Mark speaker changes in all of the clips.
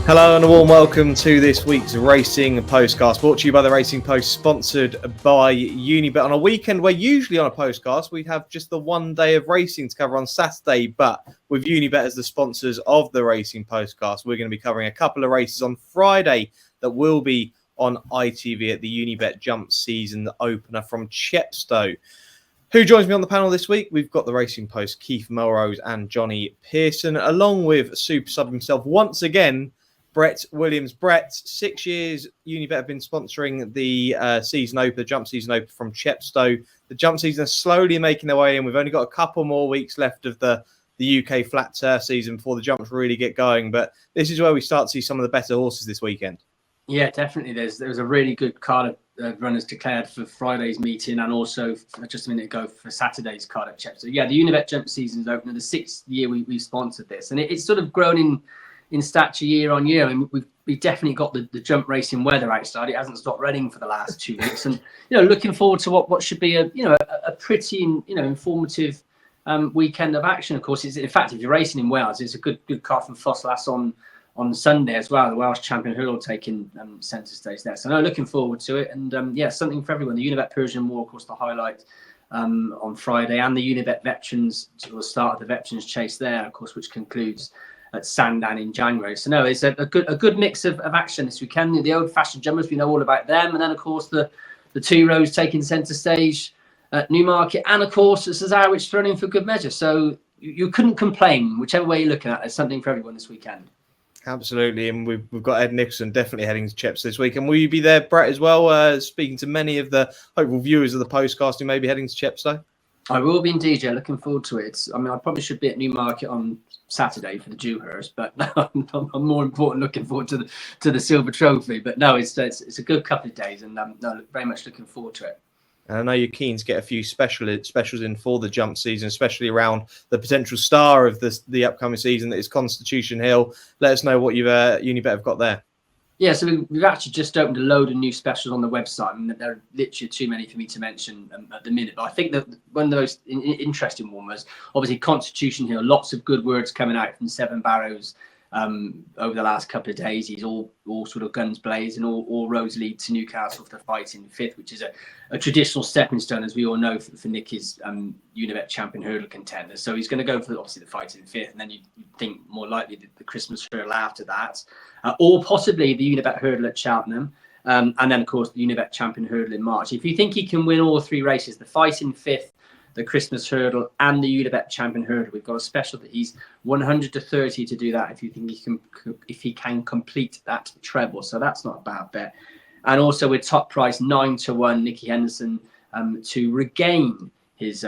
Speaker 1: Hello and a warm welcome to this week's Racing Postcast, brought to you by the Racing Post, sponsored by Unibet. On a weekend where usually on a postcast we have just the one day of racing to cover on Saturday, but with Unibet as the sponsors of the Racing Postcast, we're going to be covering a couple of races on Friday that will be on ITV at the Unibet Jump Season opener from Chepstow. Who joins me on the panel this week? We've got the Racing Post, Keith Melrose and Jonny Pearson, along with Super Sub himself once again, Brett Williams. Brett, 6 years Unibet have been sponsoring the season opener, the jump season opener from Chepstow. The jump season is slowly making their way in. We've only got a couple more weeks left of the UK flat turf season before the jumps really get going. But this is where we start to see some of the better horses this weekend.
Speaker 2: Yeah, definitely. There was a really good card of runners declared for Friday's meeting and also just a minute ago for Saturday's card at Chepstow. Yeah, the Unibet jump season is opening. The 6th year we've sponsored this, and it's sort of grown in stature year on year. I mean, we've definitely got the jump racing weather outside. It hasn't stopped raining for the last 2 weeks, and looking forward to what should be a pretty informative weekend of action. Of course, in fact, if you're racing in Wales, it's a good card from Foslas on Sunday as well. The Welsh champion hurdle taking centre stage there. So no, looking forward to it, and something for everyone. The Unibet Persian War, of course, the highlight on Friday, and the Unibet Veterans to the start of the Veterans Chase there, of course, which concludes at Sandown in January. So no, it's a good mix of action this weekend. The old-fashioned jumpers, we know all about them, and then of course the two rows taking centre stage at Newmarket, and of course the Cesarewitch thrown in for good measure. So you couldn't complain, whichever way you're looking at. There's something for everyone this weekend.
Speaker 1: Absolutely, and we've got Ed Nicholson definitely heading to Chepstow this week. And will you be there, Brett, as well, speaking to many of the hopeful viewers of the postcast who may be heading to Chepstow?
Speaker 2: I will be indeed, yeah. Looking forward to it. I mean, I probably should be at Newmarket on Saturday for the Dewhurst, but I'm more important looking forward to the Silver Trophy. But no, it's a good couple of days, and very much looking forward to it.
Speaker 1: And I know you're keen to get a few specials in for the jump season, especially around the potential star of the upcoming season, that is Constitution Hill. Let us know what Unibet have got there.
Speaker 2: Yeah, so we've actually just opened a load of new specials on the website. I mean, there are literally too many for me to mention at the minute. But I think that one of the most interesting one was obviously Constitution Hill. Lots of good words coming out from Seven Barrows over the last couple of days. He's all sort of guns blazing, all roads lead to Newcastle for the fight in 5th, which is a traditional stepping stone, as we all know, for Nicky's Unibet champion hurdle contender. So he's going to go for obviously the fight in 5th, and then you think more likely the Christmas hurdle after that, or possibly the Unibet hurdle at Cheltenham, and then of course the Unibet champion hurdle in March. If you think he can win all 3 races, the fight in 5th, the Christmas hurdle and the Unibet champion hurdle, we've got a special that he's 100-30 to do that if you think he can complete that treble. So that's not a bad bet. And also with top price 9-1 Nicky Henderson to regain his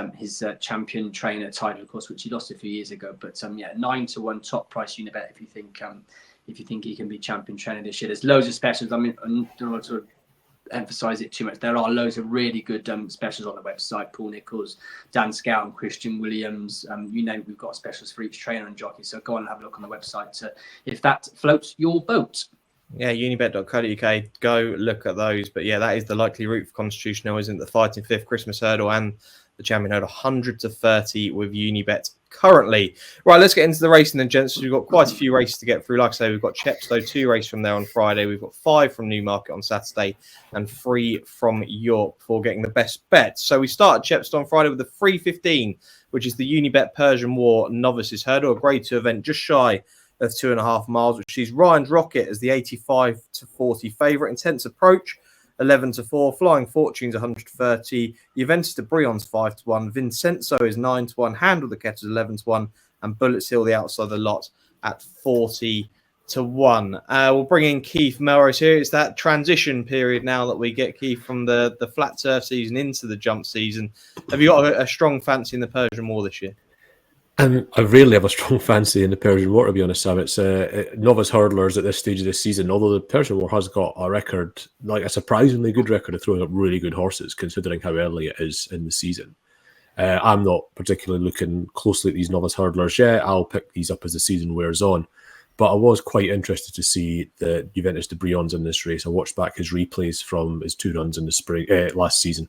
Speaker 2: champion trainer title, of course, which he lost a few years ago. But 9-1 top price Unibet if you think he can be champion trainer this year. There's loads of specials. I mean, I don't want to emphasize it too much. There are loads of really good specials on the website. Paul Nichols, Dan Scout, and Christian Williams. We've got specials for each trainer and jockey. So go on and have a look on the website if that floats your boat.
Speaker 1: Yeah, unibet.co.uk. Go look at those. But yeah, that is the likely route for Constitution Hill, isn't it? The fighting 5th Christmas hurdle and the champion hurdle, 100-30 with Unibet currently. Right, let's get into the racing then, gents. We've got quite a few races to get through. Like I say, we've got Chepstow, 2 races from there on Friday. We've got 5 from Newmarket on Saturday and 3 from York before getting the best bets. So we start at Chepstow on Friday with the 3:15, which is the Unibet Persian War Novices hurdle, a Grade 2 event just shy of 2.5 miles, which sees Ryan's Rocket as the 85-40 favourite. Intense Approach 11-4, Flying Fortunes 130, Juventus de Brion's 5-1, Vincenzo is 9-1, Handle the Kettles 11-1, and Bullets Hill the outside of the lot at 40-1. We'll bring in Keith Melrose here. It's that transition period now that we get, Keith, from the flat turf season into the jump season. Have you got a strong fancy in the Persian War this year?
Speaker 3: I rarely have a strong fancy in the Persian War, to be honest, Sam. It's novice hurdlers at this stage of the season, although the Persian War has got a record, like a surprisingly good record of throwing up really good horses, considering how early it is in the season. I'm not particularly looking closely at these novice hurdlers yet. I'll pick these up as the season wears on. But I was quite interested to see the Juventus de Brion's in this race. I watched back his replays from his 2 runs in the spring last season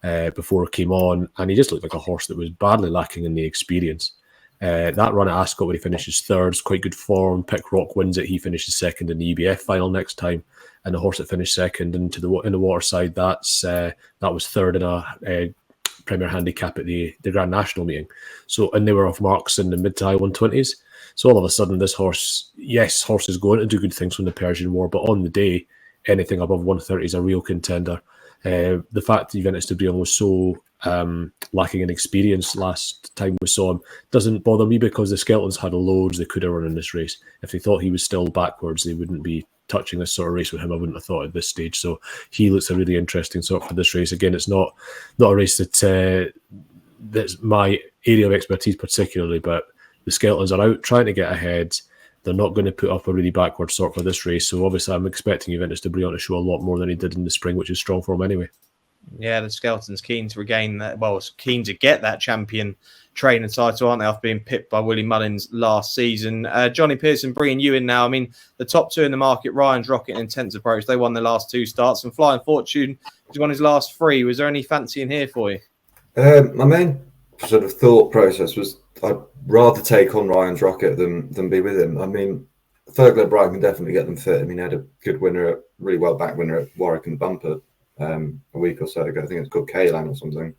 Speaker 3: before it came on, and he just looked like a horse that was badly lacking in the experience. That run at Ascot where he finishes third is quite good form. Pick Rock wins it. He finishes second in the EBF final next time. And the horse that finished second in the Waterside, that was third in a Premier Handicap at the Grand National meeting. So, and they were off marks in the mid to high 120s. So all of a sudden, this horse, yes, horses go on to do good things from the Persian War, but on the day, anything above 130 is a real contender. The fact that Juventus de Brion was so lacking in experience last time we saw him doesn't bother me, because the Skeletons had loads they could have run in this race. If they thought he was still backwards, they wouldn't be touching this sort of race with him, I wouldn't have thought at this stage. So he looks a really interesting sort for this race. Again, it's not a race that's my area of expertise particularly, but the Skeletons are out trying to get ahead. They're not going to put up a really backward sort for this race. So obviously I'm expecting Juventus de Brion to show a lot more than he did in the spring, which is strong for him anyway.
Speaker 1: Yeah, the Skeletons keen to regain that. Well, keen to get that champion trainer title, aren't they, after being pipped by Willie Mullins last season. Jonny, Pearson, bringing you in now. I mean, the top two in the market, Ryan's Rocket and Intense Approach, they won their last two starts, and Flying Fortune has won his last three. Was there any fancy in here for you?
Speaker 4: My main sort of thought process was I'd rather take on Ryan's Rocket than be with him. I mean, Thurgood Brian can definitely get them fit. I mean, he had a good winner, really well back winner at Warwick and Bumper a week or so ago. I think it's called Kaylan or something,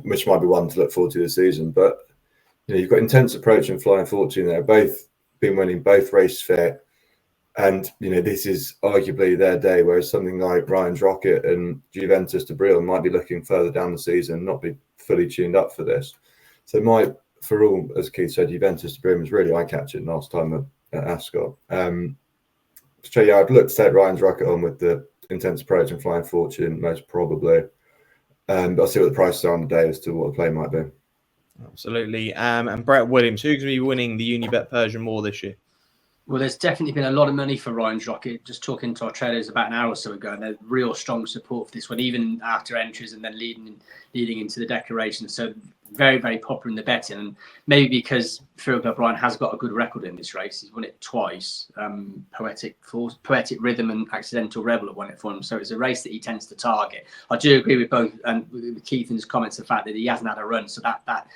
Speaker 4: which might be one to look forward to this season. But you've got Intense Approach and Flying Fortune there, both been winning, both race fit. And, this is arguably their day, whereas something like Ryan's Rocket and Juventus de Brion might be looking further down the season, not be fully tuned up for this. So for all, as Keith said, Juventus de Brion was really eye-catching last time at Ascot. So, yeah, I'd look to take Ryan's Rocket on with the Intense Approach and Flying Fortune, most probably. But I'll see what the prices are on the day as to what the play might be.
Speaker 1: Absolutely. And Brett Williams, who's going to be winning the Unibet Persian War this year?
Speaker 2: Well, there's definitely been a lot of money for Ryan's Rocket. Just talking to our traders about an hour or so ago, and there's real strong support for this one, even after entries and then leading into the declaration. So very, very popular in the betting, and maybe because Phil O'Brien has got a good record in this race. He's won it twice. Poetic Rhythm and Accidental Rebel have won it for him. So it's a race that he tends to target. I do agree with both, and with Keith in his comments, the fact that he hasn't had a run, so that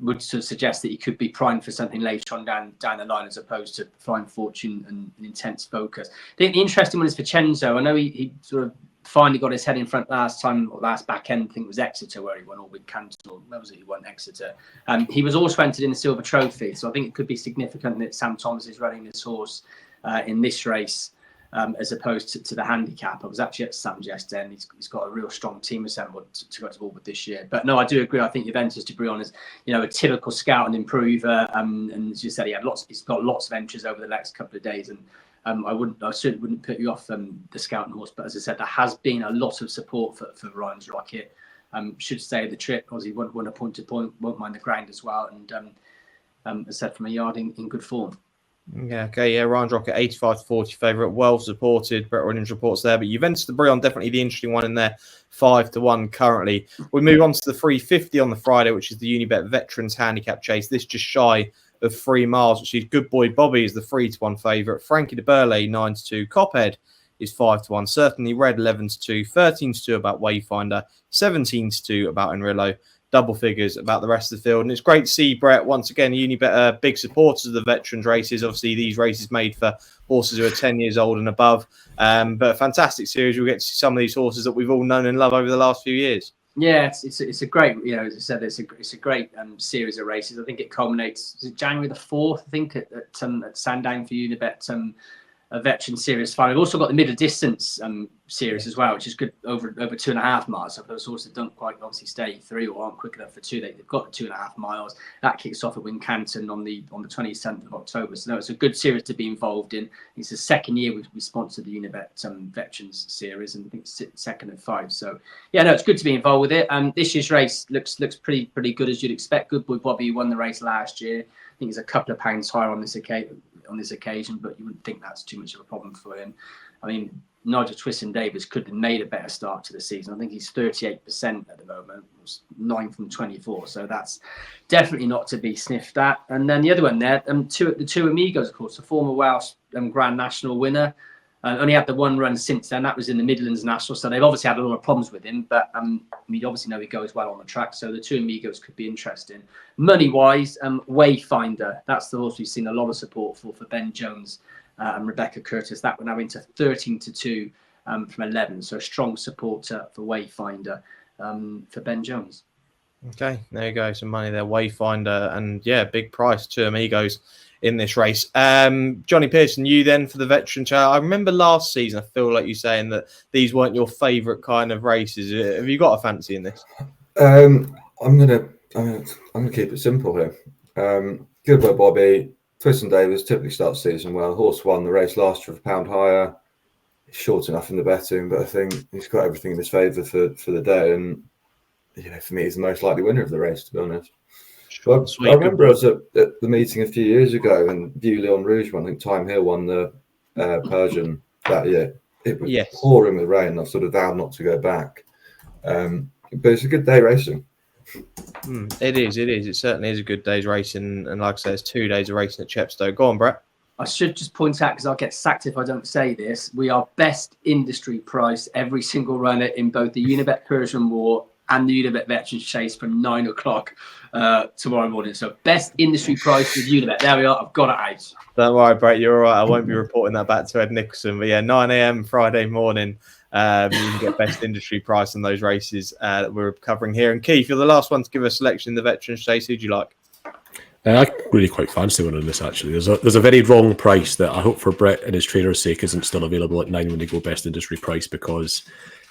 Speaker 2: would sort of suggest that he could be primed for something later on down the line, as opposed to Flying Fortune and an Intense Focus. I think the interesting one is Vincenzo. I know he sort of finally got his head in front last back end. I think it was Exeter where he won, or with Cantor. Where was it? He won Exeter. He was also entered in the Silver Trophy, so I think it could be significant that Sam Thomas is running this horse in this race. As opposed to the handicap. I was actually at Sam's yesterday, and he's got a real strong team assembled to go to ball with this year. But no, I do agree. I think Juventus de Brion is, a typical scout and improver. And as you said, he's got lots of entries over the next couple of days. And I certainly wouldn't put you off the scouting horse. But as I said, there has been a lot of support for Ryan's Rocket. Should stay the trip, because he won a point to point, won't mind the ground as well. And as I said, from a yard in good form.
Speaker 1: Yeah, okay, yeah, Ryan's Rocket 85-40 favourite, well supported. Brett Williams reports there, but Juventus de Brion definitely the interesting one in there, 5-1 currently. We move on to the 350 on the Friday, which is the Unibet Veterans Handicap Chase. This just shy of 3 miles, which is Good Boy Bobby is the 3-1 favourite. Frankie de Burley 9-2. Cophead is 5-1. Certainly Red 11-2. 13-2 about Wayfinder. 17-2 about Enrillo. Double figures about the rest of the field. And it's great to see, Brett, once again, Unibet big supporters of the veterans races. Obviously, these races made for horses who are 10 years old and above. But a fantastic series. We'll get to see some of these horses that we've all known and loved over the last few years. Yeah,
Speaker 2: it's a great, as I said, it's a great series of races. I think it culminates, is it January the 4th, I think, at Sandown for Unibet, a veteran series final. We've also got the middle distance series as well, which is good, over 2.5 miles. So those horses don't quite obviously stay 3 or aren't quick enough for 2. They've got 2.5 miles. That kicks off at Wincanton on the 27th of October. So no, it's a good series to be involved in. It's the second year we sponsored the Unibet veterans series, and I think it's second of 5. So yeah, no, it's good to be involved with it. This year's race looks pretty good, as you'd expect. Good Boy Bobby won the race last year. I think he's a couple of pounds higher on this occasion, but you wouldn't think that's too much of a problem for him. I mean, Nigel Twiston-Davies could have made a better start to the season. I think he's 38% at the moment. It was 9 from 24, so that's definitely not to be sniffed at. And then the other one there, the two Amigos, of course, the former Welsh Grand National winner. Only had the one run since then. That was in the Midlands National. So they've obviously had a lot of problems with him. But we obviously know he goes well on the track. So the two Amigos could be interesting. Money-wise, Wayfinder. That's the horse we've seen a lot of support for Ben Jones and Rebecca Curtis. That went now into 13-2 from 11. So a strong supporter for Wayfinder for Ben Jones.
Speaker 1: Okay, there you go. Some money there. Wayfinder and big price. Two Amigos in this race. Jonny Pearson, you then for the veteran child. I remember last season, I feel like you saying that these weren't your favourite kind of races. Have you got a fancy in this?
Speaker 4: I'm gonna keep it simple here. Goodbye Bobby. Twiston Davis typically starts the season well. Horse won the race last year for £1 higher. He's short enough in the betting, but I think he's got everything in his favour for the day. And for me, he's the most likely winner of the race, to be honest. Well, I remember I was at the meeting a few years ago and View Leon Rouge won. I think Time Hill won the Persian that year. It was pouring with rain. I sort of vowed not to go back. But it's a good day racing.
Speaker 1: It is. It certainly is a good day's racing. And like I said, it's 2 days of racing at Chepstow. Go on, Brett.
Speaker 2: I should just point out, because I'll get sacked if I don't say this, we are best industry price every single runner in both the Unibet Persian War and the Unibet Veterans Chase from 9 o'clock tomorrow morning. So best industry price with Unibet. There we are. I've got it out.
Speaker 1: Don't worry, Brett. You're all right. I won't be reporting that back to Ed Nicholson. But 9 a.m. Friday morning, you can get best industry price on those races that we're covering here. And Keith, you're the last one to give a selection in the Veterans Chase. Who do you like?
Speaker 3: I really quite fancy one on this, actually. There's a very wrong price that I hope for Brett and his trainer's sake isn't still available at 9 when they go best industry price, because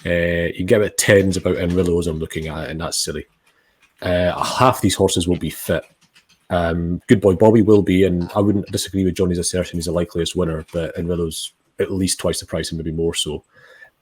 Speaker 3: you can get about 10s about Enrillos I'm looking at it, and that's silly. Half these horses will be fit. Good Boy Bobby will be, and I wouldn't disagree with Johnny's assertion he's the likeliest winner, but Enrillos at least twice the price and maybe more so.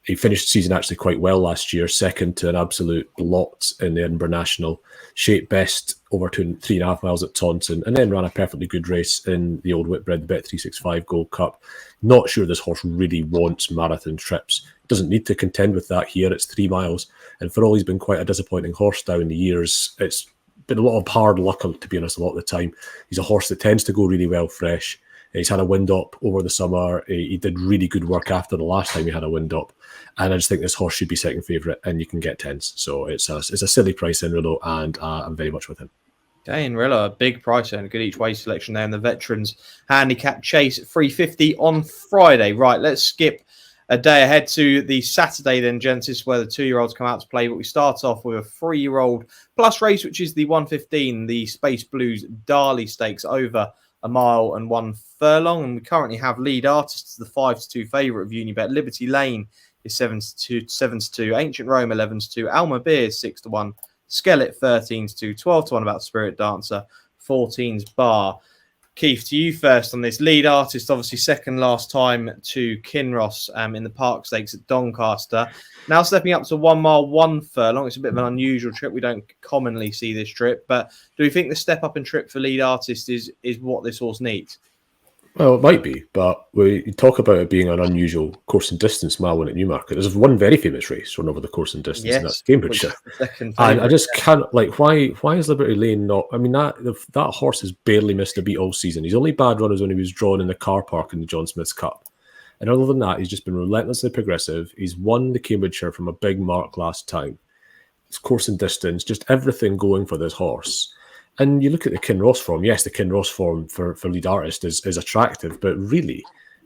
Speaker 3: He finished the season actually quite well last year, second to an absolute lot in the Edinburgh National, shaped best over 3.5 miles at Taunton, and then ran a perfectly good race in the old Whitbread, the Bet365 Gold Cup. Not sure this horse really wants marathon trips. Doesn't need to contend with that here. It's 3 miles, and for all he's been quite a disappointing horse down the years, it's been a lot of hard luck, to be honest, a lot of the time. He's a horse that tends to go really well fresh. He's had a wind-up over the summer. He did really good work after the last time he had a wind-up. And I just think this horse should be second favourite, and you can get 10s. So it's a silly price in Rillo, and I'm very much with him.
Speaker 1: Okay, in Rillo, a big price and a good each way selection there in the Veterans Handicap Chase at 350 on Friday. Right, let's skip a day ahead to the Saturday then, gents. This is where the 2-year-olds come out to play. But we start off with a 3-year-old plus race, which is the 115, the Space Blues Darley Stakes over 1 mile and 1 furlong. And we currently have lead artists, the 5-2 favourite of Unibet. Liberty Lane is 7-2, Ancient Rome 11-2, Alma Beer is 6-1, Skellet 13-2, 12-1 about Spirit Dancer, 14's Bar. Keith, to you first on this. Lead artist, obviously second last time to Kinross in the Park Stakes at Doncaster. Now stepping up to 1 mile, 1 furlong. It's a bit of an unusual trip. We don't commonly see this trip, but do we think the step up in trip for lead artist is what this horse needs?
Speaker 3: Well, it might be, but we talk about it being an unusual course and distance mile win at Newmarket. There's one very famous race run over the course and distance, and that's Cambridgeshire. And I just can't, why is Liberty Lane not? I mean, that horse has barely missed a beat all season. His only bad run was when he was drawn in the car park in the John Smith's Cup. And other than that, he's just been relentlessly progressive. He's won the Cambridgeshire from a big mark last time. It's course and distance, just everything going for this horse. And you look at the Kinross form. Yes, the Kinross form for lead artist is attractive, but really,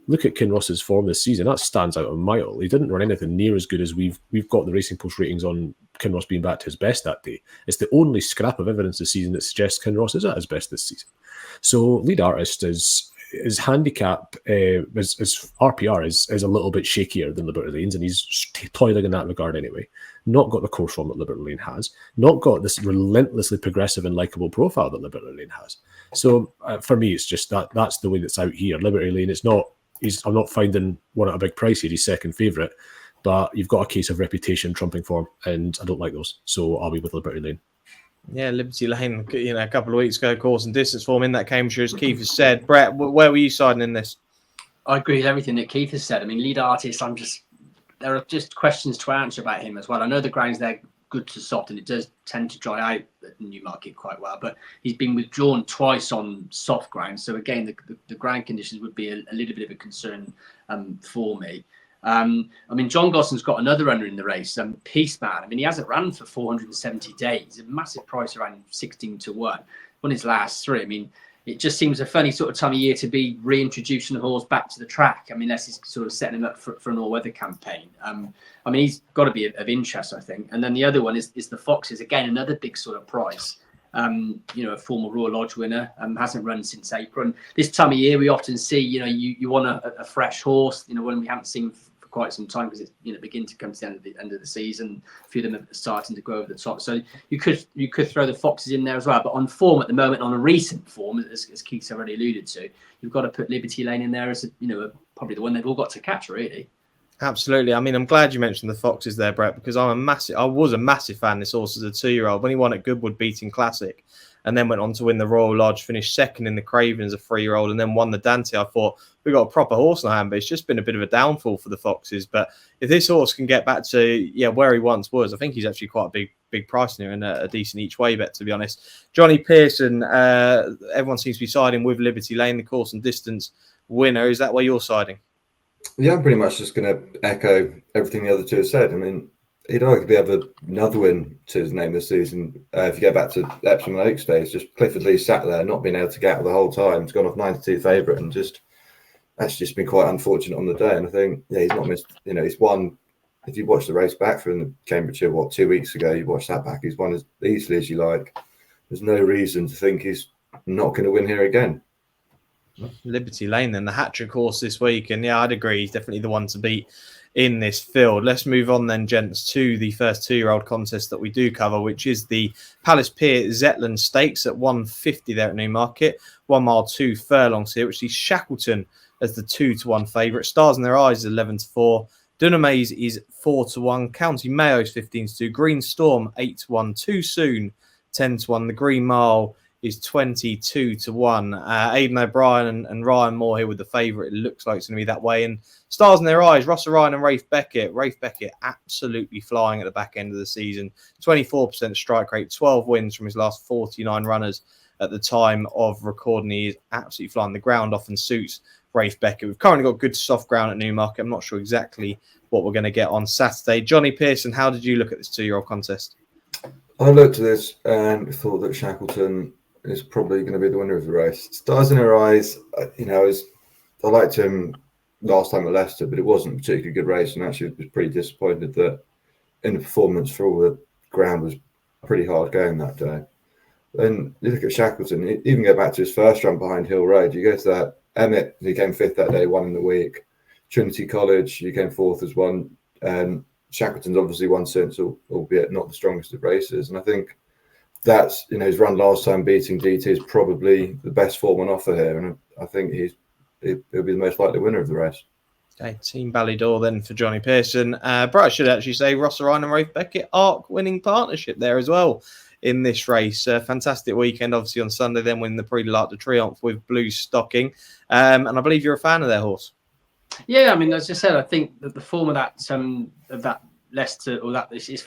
Speaker 3: look at Kinross's form this season. That stands out a mile. He didn't run anything near as good as we've got the Racing Post ratings on Kinross being back to his best that day. It's the only scrap of evidence this season that suggests Kinross is at his best this season. So lead artist his handicap, his RPR is a little bit shakier than Liberty Lane's, and he's toiling in that regard anyway. Not got the course form that Liberty Lane has, not got this relentlessly progressive and likeable profile that Liberty Lane has. So for me, it's just that's the way that's out here. Liberty Lane, I'm not finding one at a big price here. He's second favourite, but you've got a case of reputation trumping form, and I don't like those. So I'll be with Liberty Lane.
Speaker 1: Yeah, Liberty Lane, a couple of weeks ago, course and distance form in that Cambridgeshire, as Keith has said. Brett, where were you siding in this?
Speaker 2: I agree with everything that Keith has said. I mean, lead artist, there are just questions to answer about him as well. I know the ground's there good to soft, and it does tend to dry out at Newmarket quite well, but he's been withdrawn twice on soft ground. So again, the ground conditions would be a little bit of a concern for me. I mean, John Gosson's got another runner in the race, Peace Man. I mean, he hasn't run for 470 days. A massive price around 16 to 1. Won his last 3. I mean, it just seems a funny sort of time of year to be reintroducing the horse back to the track. I mean, unless he's sort of setting him up for an all-weather campaign. I mean, he's got to be of interest, I think. And then the other one is the Foxes. Again, another big sort of price. A former Royal Lodge winner, hasn't run since April. And this time of year, we often see, you want a fresh horse, when we haven't seen for quite some time, because it's, beginning to come to the end of the season. A few of them are starting to go over the top. So you could throw the Foxes in there as well. But on form at the moment, on a recent form, as Keith's already alluded to, you've got to put Liberty Lane in there as, probably the one they've all got to catch, really.
Speaker 1: Absolutely. I mean, I'm glad you mentioned the Foxes there, Brett, because I was a massive fan of this horse as a 2-year-old. When he won at Goodwood beating Classic and then went on to win the Royal Lodge, finished second in the Craven as a 3-year-old and then won the Dante, I thought, we got a proper horse in the hand, but it's just been a bit of a downfall for the Foxes. But if this horse can get back to where he once was, I think he's actually quite a big price near and a decent each way bet, to be honest. Jonny Pearson, everyone seems to be siding with Liberty Lane, the course and distance winner. Is that where you're siding?
Speaker 4: Yeah, I'm pretty much just going to echo everything the other two have said. I mean, he'd arguably have another win to his name this season. If you go back to Epsom and Oaks days, just Clifford Lee sat there, not being able to get out the whole time. He's gone off 92 favourite and that's just been quite unfortunate on the day. And I think, he's not missed, he's won. If you watch the race back from the Cambridgeshire, 2 weeks ago, you watched that back, he's won as easily as you like. There's no reason to think he's not going to win here again.
Speaker 1: Liberty Lane, then the hat-trick horse this week, and I'd agree, he's definitely the one to beat in this field. Let's move on then, gents, to the first 2-year-old contest that we do cover, which is the Palace Pier Zetland Stakes at 150 there at Newmarket. 1 mile 2 furlongs here, which is Shackleton as the 2-1 favourite. Stars in Their Eyes is 11-4. Dunamaze is 4-1. County Mayo is 15-2. Green Storm 8-1. Too Soon 10-1. The Green Mile is 22-1. Aidan O'Brien and Ryan Moore here with the favourite. It looks like it's going to be that way. And Stars in Their Eyes, Ross Ryan and Rafe Beckett. Rafe Beckett absolutely flying at the back end of the season. 24% strike rate, 12 wins from his last 49 runners at the time of recording. He is absolutely flying. The ground often suits Rafe Beckett. We've currently got good soft ground at Newmarket. I'm not sure exactly what we're going to get on Saturday. Jonny Pearson, how did you look at this 2-year-old contest?
Speaker 4: I looked at this and thought that Shackleton is probably going to be the winner of the race. Stars in Her Eyes, I liked him last time at Leicester, but it wasn't a particularly good race, and actually was pretty disappointed that in the performance for all the ground was pretty hard going that day. And you look at Shackleton, even go back to his first run behind Hill Road, you go to that Emmett, he came 5th that day, 1 in the week. Trinity College, he came 4th as 1. Shackleton's obviously won since, albeit not the strongest of races. And I think that's, his run last time beating DT is probably the best form on offer here. And I think he'll be the most likely winner of the race.
Speaker 1: Okay, Team Ballydoyle then for Jonny Pearson. But I should actually say Ross Ryan and Rafe Beckett, ARC winning partnership there as well in this race. Fantastic weekend, obviously on Sunday, then winning the Prix de l'Arc de Triomphe with Blue Stocking. And I believe you're a fan of their horse.
Speaker 2: Yeah, I mean, as I said, I think that the form of that Leicester, or that his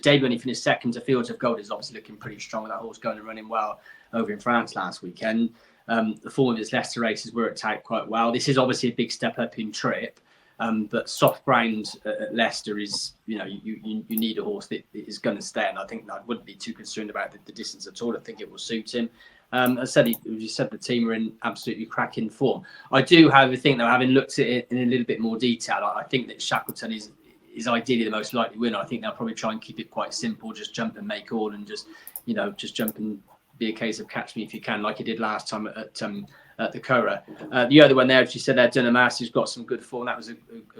Speaker 2: debut when he finished second to Fields of Gold is obviously looking pretty strong. With that horse going and running well over in France last weekend. The form of his Leicester races worked out quite well. This is obviously a big step up in trip, but soft ground at Leicester is, you need a horse that is going to stay, and I think I wouldn't be too concerned about the distance at all. I think it will suit him. As I said, you said the team are in absolutely cracking form. I do, however, think, though, having looked at it in a little bit more detail, I think that Shackleton is ideally the most likely winner. I think they'll probably try and keep it quite simple, just jump and make all, and just jump and be a case of catch me if you can, like he did last time at the Curragh. The other one there, as you said there, Dunamaze, who's got some good form. That was a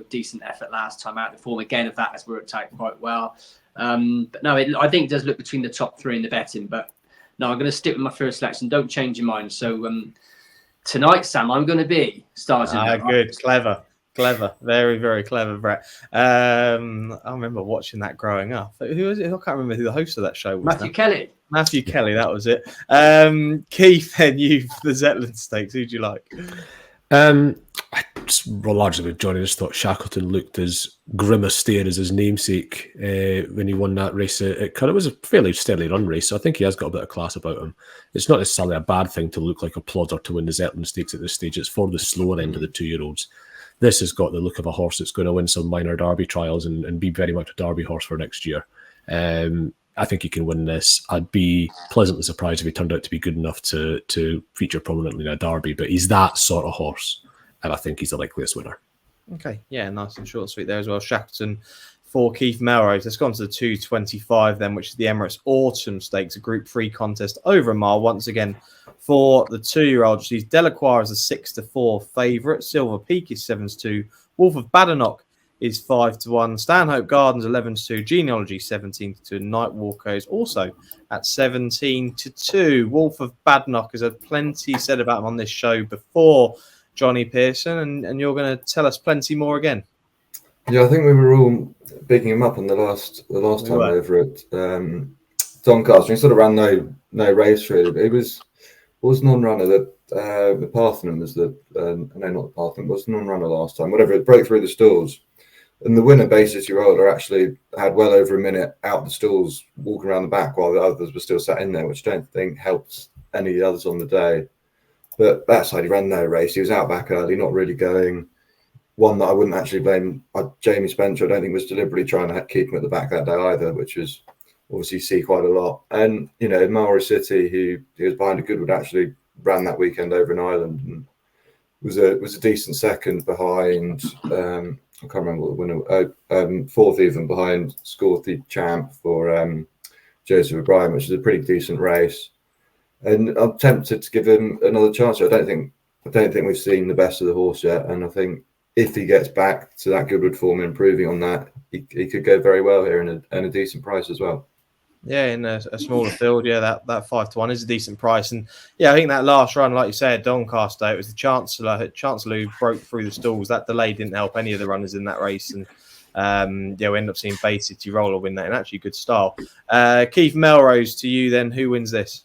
Speaker 2: decent effort last time out. The form again of that has worked out quite well. But no, I think it does look between the top 3 in the betting. But no, I'm going to stick with my first selection. Don't change your mind. So tonight, Sam, I'm going to be Stars in Their Eyes.
Speaker 1: Good, clever, very, very clever, Brett. I remember watching that growing up. Who was it? I can't remember who the host of that show was. Matthew Kelly, that was it. Keith, then you for the Zetland Stakes. Who'd you like?
Speaker 3: I just largely with Jonny, just thought Shackleton looked as grim a stare as his namesake when he won that race. It was a fairly steadily run race, so I think he has got a bit of class about him. It's not necessarily a bad thing to look like a plodder to win the Zetland Stakes at this stage. It's for the slower end of the 2-year-olds. this has got the look of a horse that's going to win some minor Derby trials and be very much a Derby horse for next year. I think he can win this. I'd be pleasantly surprised if he turned out to be good enough to feature prominently in a Derby, but he's that sort of horse, and I think he's the likeliest winner.
Speaker 1: Okay, yeah, nice and short and sweet there as well. Shackleton for Keith Melrose. Let's go on to the 225 then, which is the Emirates Autumn Stakes, a Group 3 contest over a mile. Once again, for the 2-year-old, she's Delacroix is a 6-4 favourite. Silver Peak is 7-2. Wolf of Badenoch is 5-1. Stanhope Gardens 11-2. Genealogy 17-2. Nightwalker is also at 17-2. Wolf of Badenoch has had plenty said about him on this show before, Jonny Pearson, and you're going to tell us plenty more again.
Speaker 4: Yeah, I think we were all bigging him up on the last time over at Doncaster. He sort of ran no race really. It was non-runner that the Parthenon was the no, not the Parthenon, was non-runner last time. Whatever, it broke through the stalls, and the winner, Basis Year Older, actually had well over a minute out the stalls, walking around the back while the others were still sat in there, which I don't think helped any of the others on the day. But that side, he ran no race. He was out back early, not really going. One that I wouldn't actually blame, Jamie Spencer, I don't think was deliberately trying to keep him at the back that day either, which was obviously see quite a lot. And, you know, Mara City, who was behind a Goodwood, actually ran that weekend over in Ireland and was a decent second behind, I can't remember what the winner, fourth even behind Scorthy Champ for Joseph O'Brien, which is a pretty decent race. And I'm tempted to give him another chance. I don't think we've seen the best of the horse yet, and I think if he gets back to that Goodwood form and improving on that, he could go very well here and a decent price as well.
Speaker 1: Yeah, in a smaller field, yeah, that 5-1 is a decent price. And yeah, I think that last run, like you said, Doncaster, it was the Chancellor who broke through the stalls. That delay didn't help any of the runners in that race. And we ended up seeing Bay City Roller win that in actually good style. Keith Melrose, to you then, who wins this?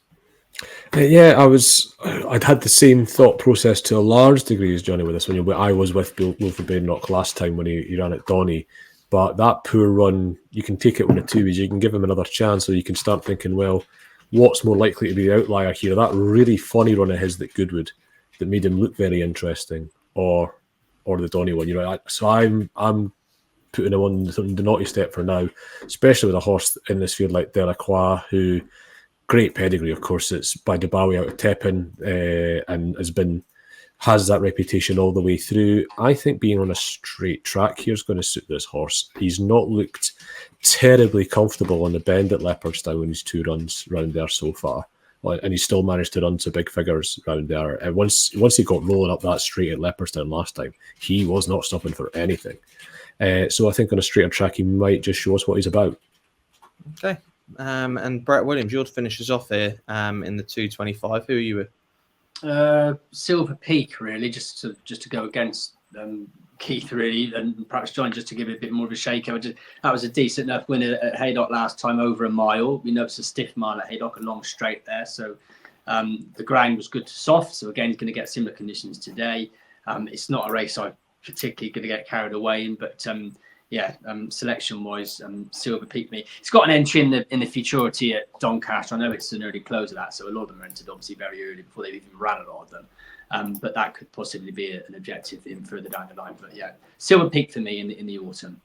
Speaker 3: I'd had the same thought process to a large degree as Jonny with this one. I was with Wilfred Badenoch last time when he ran at Donny, but that poor run, you can take it one of two ways. You can give him another chance, or you can start thinking, well, what's more likely to be the outlier here? That really funny run of his at Goodwood that made him look very interesting, or the Donny one. So I'm putting him on the naughty step for now, especially with a horse in this field like Delacroix, who. Great pedigree, of course. It's by Dubawi out of Tepin and has that reputation all the way through. I think being on a straight track here is going to suit this horse. He's not looked terribly comfortable on the bend at Leopardstown in his 2 runs round there so far, and he still managed to run to big figures round there. And once he got rolling up that straight at Leopardstown last time, he was not stopping for anything. So I think on a straighter track, he might just show us what he's about.
Speaker 1: Okay. And Brett Williams, you're to finish us off here in the 225. Who are you with?
Speaker 2: Silver Peak, really, just to go against Keith, really, and perhaps John, just to give it a bit more of a shakeout. That was a decent enough winner at Haydock last time, over a mile. We know it's a stiff mile at Haydock, a long straight there, so the ground was good to soft. So again, he's going to get similar conditions today. It's not a race I'm particularly going to get carried away in, but selection-wise, Silver Peak me. It's got an entry in the Futurity at Doncaster. I know it's an early close of that, so a lot of them are entered obviously very early before they've even ran a lot of them. But that could possibly be an objective in further down the line. But yeah, Silver Peak for me in the autumn.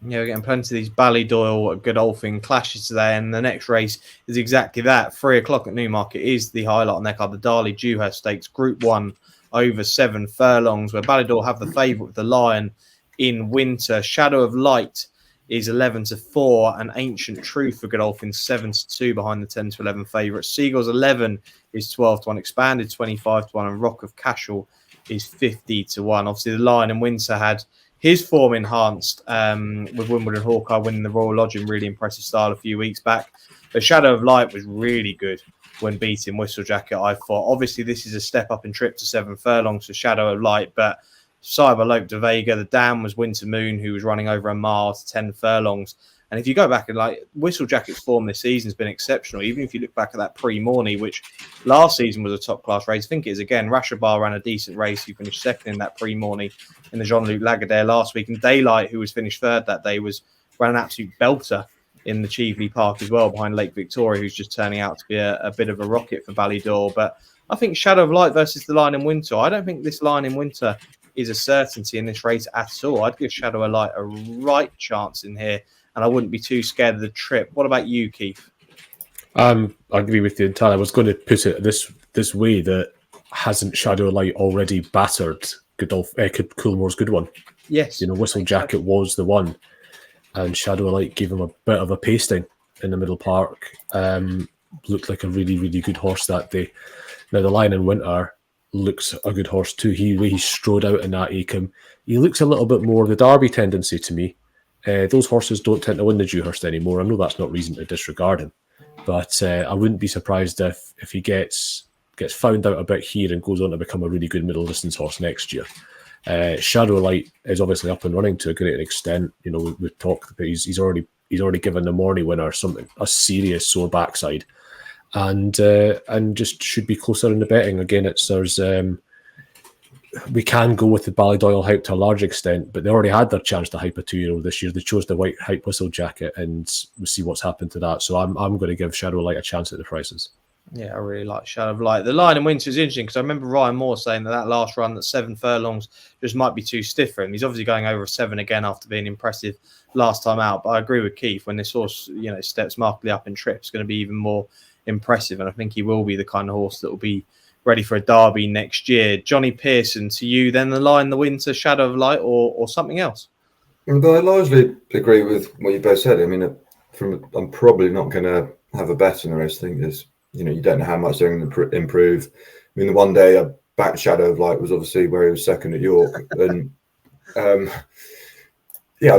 Speaker 1: Yeah, we're getting plenty of these Ballydoyle, Godolphin clashes today, and the next race is exactly that. 3:00 at Newmarket is the highlight on their card, the Darley Dewhurst Stakes, Group 1 over 7 furlongs, where Ballydoyle have the favourite with the Lion in winter. Shadow of Light is 11-4, and Ancient Truth for Godolphin 7-2 behind the 10-11 favourite. Seagulls 11 is 12-1, Expanded 25-1, and Rock of Cashel is 50-1. Obviously, the Lion in winter had his form enhanced with Wimbledon Hawkeye winning the Royal Lodge in really impressive style a few weeks back. The Shadow of Light was really good when beating Whistlejacket, I thought. Obviously, this is a step up in trip to 7 furlongs for Shadow of Light, but Cyberlope de Vega, the dam was Winter Moon, who was running over a mile to 10 furlongs. And if you go back and Whistlejacket's form this season has been exceptional. Even if you look back at that Pre-Morney, which last season was a top class race, I think it is again. Rashabar ran a decent race. He finished second in that Pre-Morney in the Jean-Luc Lagardère last week. And Daylight, who was finished third that day, ran an absolute belter in the Cheveley Park as well behind Lake Victoria, who's just turning out to be a bit of a rocket for Ballydoyle. But I think Shadow of Light versus the Lion in Winter. I don't think this Lion in Winter is a certainty in this race at all. I'd give Shadow of Light a right chance in here, and I wouldn't be too scared of the trip. What about you, Keith?
Speaker 3: I agree with you entirely. I was going to put it this way, that hasn't Shadow of Light already battered Coolmore's good one?
Speaker 1: Yes.
Speaker 3: Whistle Jacket was the one, and Shadow of Light gave him a bit of a pasting in the Middle Park. Looked like a really, really good horse that day. Now, the Lion in Winter looks a good horse too. He strode out in that Acomb. He looks a little bit more the Derby tendency to me. Those horses don't tend to win the Dewhurst anymore. I know that's not reason to disregard him, but I wouldn't be surprised if he gets found out a bit here and goes on to become a really good middle distance horse next year. Shadow of Light is obviously up and running to a great extent. We've talked about he's already given the Morning Winner a serious sore backside, and just should be closer in the betting. Again, we can go with the Ballydoyle hype to a large extent, but they already had their chance to hype a 2-year-old this year. They chose the white hype Whistle Jacket, and we'll see what's happened to that. So I'm going to give Shadow of Light a chance at the prices.
Speaker 1: Yeah, I really like Shadow of Light. The Lion in Winter is interesting because I remember Ryan Moore saying that last run, that 7 furlongs, just might be too stiff for him. He's obviously going over a 7 again after being impressive last time out. But I agree with Keith, when this horse, steps markedly up in trip, it's going to be even more impressive. And I think he will be the kind of horse that will be ready for a Derby next year. Jonny Pearson, to you then, the Lion in the Winter, Shadow of Light, or something else?
Speaker 4: But I largely agree with what you both said. I mean, I'm probably not going to have a bet on the race. I think there's, you don't know how much they're going to improve. I mean, the one day I backed Shadow of Light was obviously where he was second at York. And I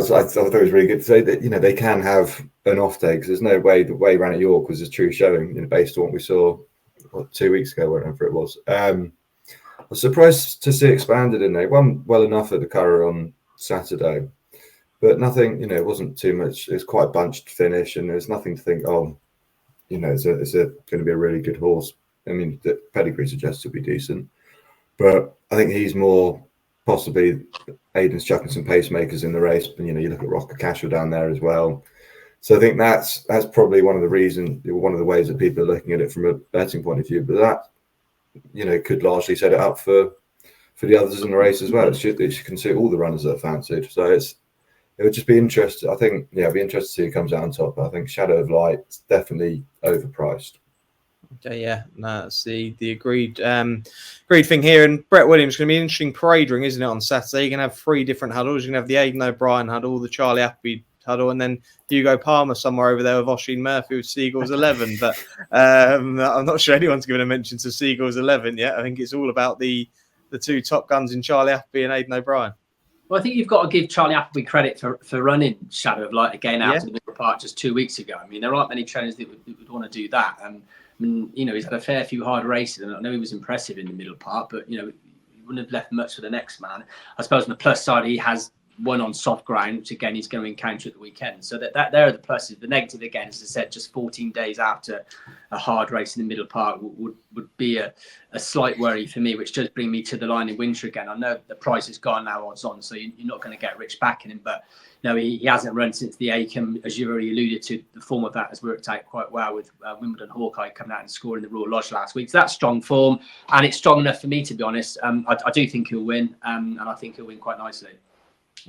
Speaker 4: thought it was really good to say that, they can have an off day, because there's no way the way he ran at York was a true showing, based on what we saw 2 weeks ago, whatever it was. I was surprised to see expanded in there. He won well enough at the Curragh on Saturday, but nothing, it wasn't too much. It was quite a bunched finish, and there's nothing to think, it's going to be a really good horse. I mean, the pedigree suggests it'll be decent, but I think he's more possibly Aidan's chucking some pacemakers in the race. But you look at Rocker Cashel down there as well. So I think that's probably one of the ways that people are looking at it from a betting point of view. But that, could largely set it up for the others in the race as well. It can suit all the runners that are fancied. So it would just be interesting. I think, it'd be interesting to see who comes out on top. But I think Shadow of Light is definitely overpriced.
Speaker 1: Okay, yeah, no, that's the agreed thing here. And Brett Williams, going to be an interesting parade ring, isn't it, on Saturday? You're going to have 3 different huddles. You're going to have the Aidan O'Brien huddle, the Charlie Appleby huddle, and then Hugo Palmer somewhere over there with Oisin Murphy with Seagulls 11. But I'm not sure anyone's given a mention to Seagulls 11 yet. I think it's all about the 2 top guns in Charlie Appleby and Aidan O'Brien.
Speaker 2: Well, I think you've got to give Charlie Appleby credit for running Shadow of Light again out of the Middle Park just 2 weeks ago. I mean, there aren't many trainers that would want to do that. He's had a fair few hard races, and I know he was impressive in the Middle Park, but, he wouldn't have left much for the next man. I suppose on the plus side, he has one on soft ground, which again he's going to encounter at the weekend. So that there are the pluses. The negative, again, as I said, just 14 days after a hard race in the Middle Park would be a slight worry for me, which does bring me to the Lion in Winter again. I know the price has gone now, odds on, so you're not going to get rich back in him, but he hasn't run since the Acomb, as you already alluded to. The form of that has worked out quite well with Wimbledon Hawkeye coming out and scoring the Royal Lodge last week. So that's strong form, and it's strong enough for me, to be honest. I do think he'll win, and I think he'll win quite nicely.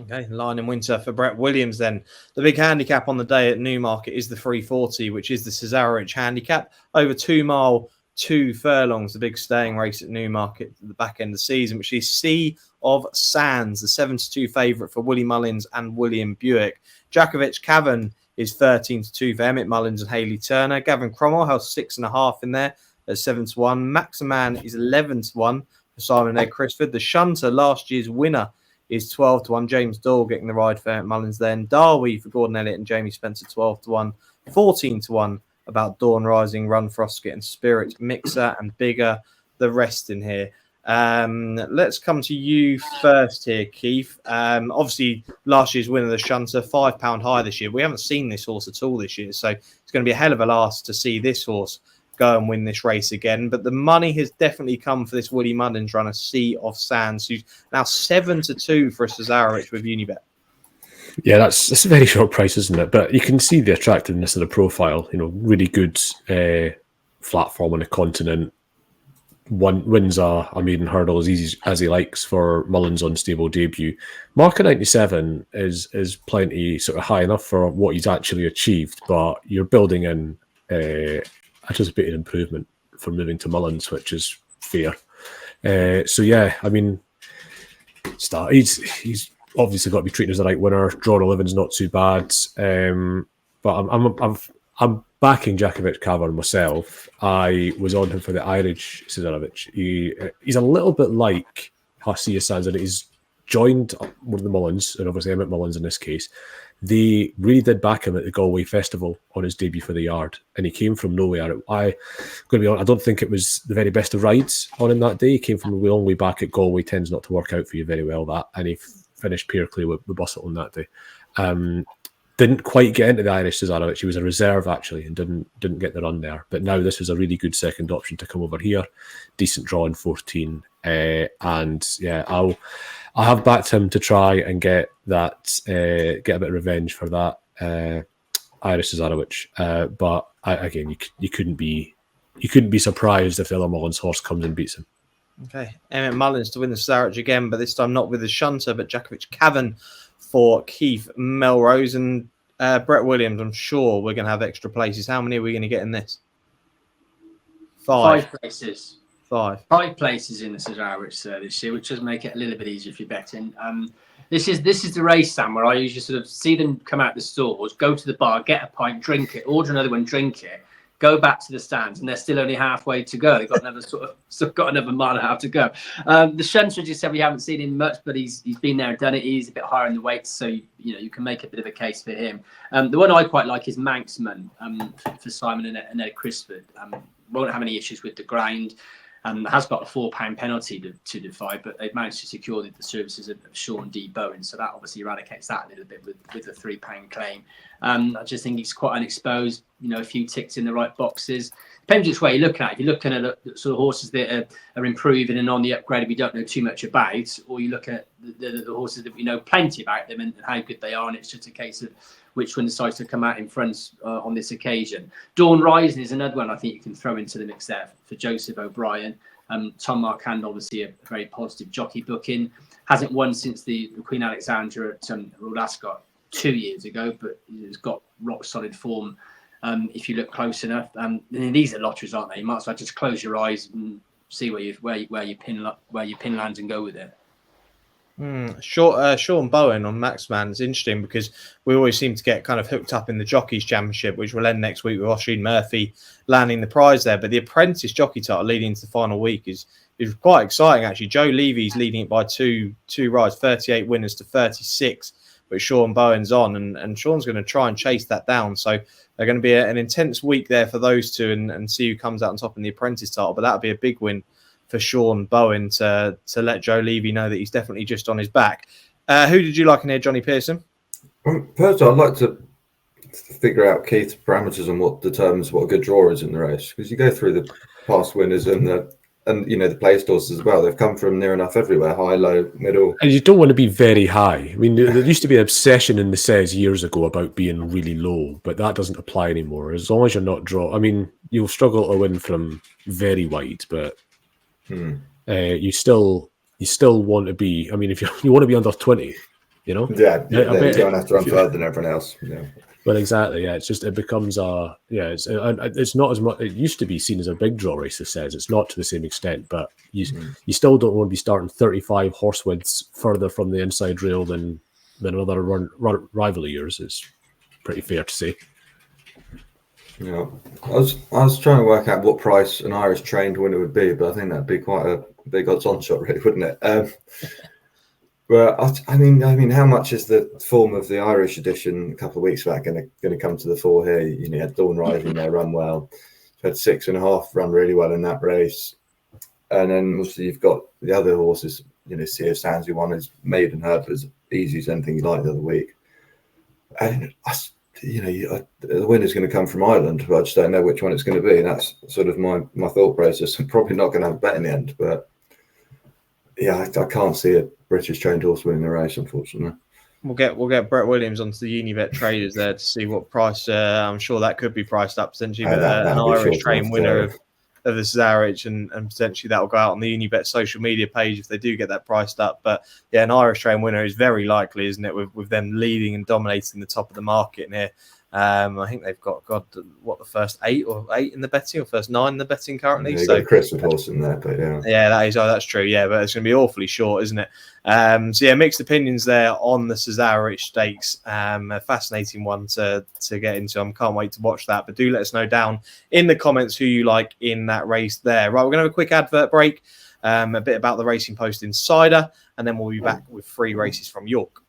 Speaker 1: Okay, Lion in Winter for Brett Williams then. The big handicap on the day at Newmarket is the 340, which is the Cesarewitch Handicap. Over 2 mile, 2 furlongs, the big staying race at Newmarket at the back end of the season, which is Sea of Sands, the 7-2 favourite for Willie Mullins and William Buick. Djokovic Cavern is 13-2 for Emmett Mullins and Hayley Turner. Gavin Cromwell has 6.5 in there at 7-1. Maximan is 11-1 for Simon Egg Crisford. The Shunter, last year's winner, is 12-1. James Doyle getting the ride for Emmett Mullins then. Darley for Gordon Elliott and Jamie Spencer, 12-1. 14-1 about Dawn Rising, Run Frosket and Spirit Mixer, and Bigger, the rest in here. Let's come to you first here, Keith. Obviously, last year's winner, the Shunter, £5 high this year. We haven't seen this horse at all this year, so it's going to be a hell of a last to see this horse go and win this race again. But the money has definitely come for this Willie Mullins runner, Sea of Sands, who's now 7-2 for a Cesarewitch with Unibet.
Speaker 3: Yeah, that's a very short price, isn't it? But you can see the attractiveness of the profile. Really good flat form on the continent. wins a maiden hurdle as easy as he likes for Mullins' unstable debut. Mark of 97 is plenty sort of high enough for what he's actually achieved, but you're building in anticipated improvement for moving to Mullins, which is fair. So yeah, I mean, he's obviously got to be treated as the right winner. Draw 11's not too bad, but I'm backing Djokovic Cavern myself. I was on him for the Irish Cesarewitch. He's a little bit like Hacia Sands, and he's joined one of the Mullins, and obviously Emmett Mullins in this case. They really did back him at the Galway Festival on his debut for the Yard, and he came from nowhere. I don't think it was the very best of rides on him that day. He came from a long way back at Galway. Tends not to work out for you very well, that, and he finished Pier with Bustle on that day. Didn't quite get into the Irish Cesarewitch. He was a reserve actually, and didn't get the run there. But now this was a really good second option to come over here. Decent draw in 14, and yeah, I have backed him to try and get that, get a bit of revenge for that Irish Cesarewitch. But again, you couldn't be surprised if the other Mullins horse comes and beats him.
Speaker 1: Okay, Emmett Mullins to win the Cesarewitch again, but this time not with the shunter, but Djokovic Cavern for Keith Melrose and Brett Williams. I'm sure we're going to have extra places. How many are we going to get in this? 5
Speaker 2: places.
Speaker 1: 5
Speaker 2: places in the Cesarewitch this year, which does make it a little bit easier if you're betting. This is the race, Sam, where I usually sort of see them come out the stores, go to the bar, get a pint, drink it, order another one, drink it, go back to the stands, and they're still only halfway to go. They've got another mile and a half to go. The shunter, as you said, we haven't seen him much, but he's been there and done it. He's a bit higher in the weights, so you can make a bit of a case for him. The one I quite like is Manxman for Simon and Ed Crisford. Won't have any issues with the ground. Has got a £4 penalty to defy, but they've managed to secure the services of Sean D. Bowen, so that obviously eradicates that a little bit with the £3 claim. I just think he's quite unexposed, a few ticks in the right boxes. Depends which way you're looking at. If you're looking at sort of horses that are improving and on the upgrade we don't know too much about, or you look at the horses that we know plenty about them and how good they are, and it's just a case of which one decides to come out in front on this occasion. Dawn Rising is another one I think you can throw into the mix there for Joseph O'Brien. Tom Marquand, obviously a very positive jockey booking. Hasn't won since the Queen Alexandra at Royal Ascot 2 years ago, but he's got rock solid form if you look close enough. These are lotteries, aren't they? You might as well just close your eyes and see where your pin lands and go with it.
Speaker 1: Sean Bowen on Maxman is interesting because we always seem to get kind of hooked up in the Jockeys Championship, which will end next week with Oisin Murphy landing the prize there. But the Apprentice Jockey title leading into the final week is quite exciting, actually. Joe Levy's leading it by two rides, 38 winners to 36, but Sean Bowen's on, and Sean's going to try and chase that down. So they're going to be an intense week there for those two and see who comes out on top in the Apprentice title. But that'll be a big win for Sean Bowen to let Joe Levy know that he's definitely just on his back. Who did you like in here, Johnny Pearson?
Speaker 4: First, I'd like to figure out Keith's parameters on what determines what a good draw is in the race, because you go through the past winners and the play stores as well. They've come from near enough everywhere, high, low, middle. And
Speaker 3: you don't want to be very high. I mean, there used to be an obsession in the SES years ago about being really low, but that doesn't apply anymore. As long as you're not you'll struggle to win from very wide, but you still want to be. I mean, if you want to be under 20, you don't have
Speaker 4: to run further than everyone else. Yeah.
Speaker 3: Well, exactly. Yeah, it becomes it's not as much. It used to be seen as a big draw race. It says it's not to the same extent, but you still don't want to be starting 35 horse widths further from the inside rail than another rival of yours. Is pretty fair to say.
Speaker 4: Yeah, I was trying to work out what price an Irish trained winner would be, but I think that'd be quite a big odds-on shot, really, wouldn't it? But I mean, how much is the form of the Irish edition a couple of weeks back going to come to the fore here? You had Dawn Rising there run well, had 6.5 run really well in that race, and then also you've got the other horses. Sea of Sands, who won his maiden hurdle as easy as anything you like the other week, and the winner's going to come from Ireland, but I just don't know which one it's going to be. And that's sort of my thought process. I'm probably not going to have a bet in the end, but yeah, I can't see a British trained horse winning the race, unfortunately.
Speaker 1: We'll get Brett Williams onto the Unibet traders there to see what price. I'm sure that could be priced up potentially. But an Irish trained winner of of the Cesarewitch, and potentially that'll go out on the Unibet social media page if they do get that priced up. But yeah, an Irish train winner is very likely, isn't it, with them leading and dominating the top of the market in here. I think they've got the first eight in the betting, or first 9 in the betting currently.
Speaker 4: Yeah, got a Christmas horse in there, but yeah,
Speaker 1: that's true. Yeah, but it's going to be awfully short, isn't it? So yeah, mixed opinions there on the Cesarewitch Stakes. A fascinating one to get into. I can't wait to watch that. But do let us know down in the comments who you like in that race there. Right, we're going to have a quick advert break. A bit about the Racing Post Insider, and then we'll be back with 3 races from York.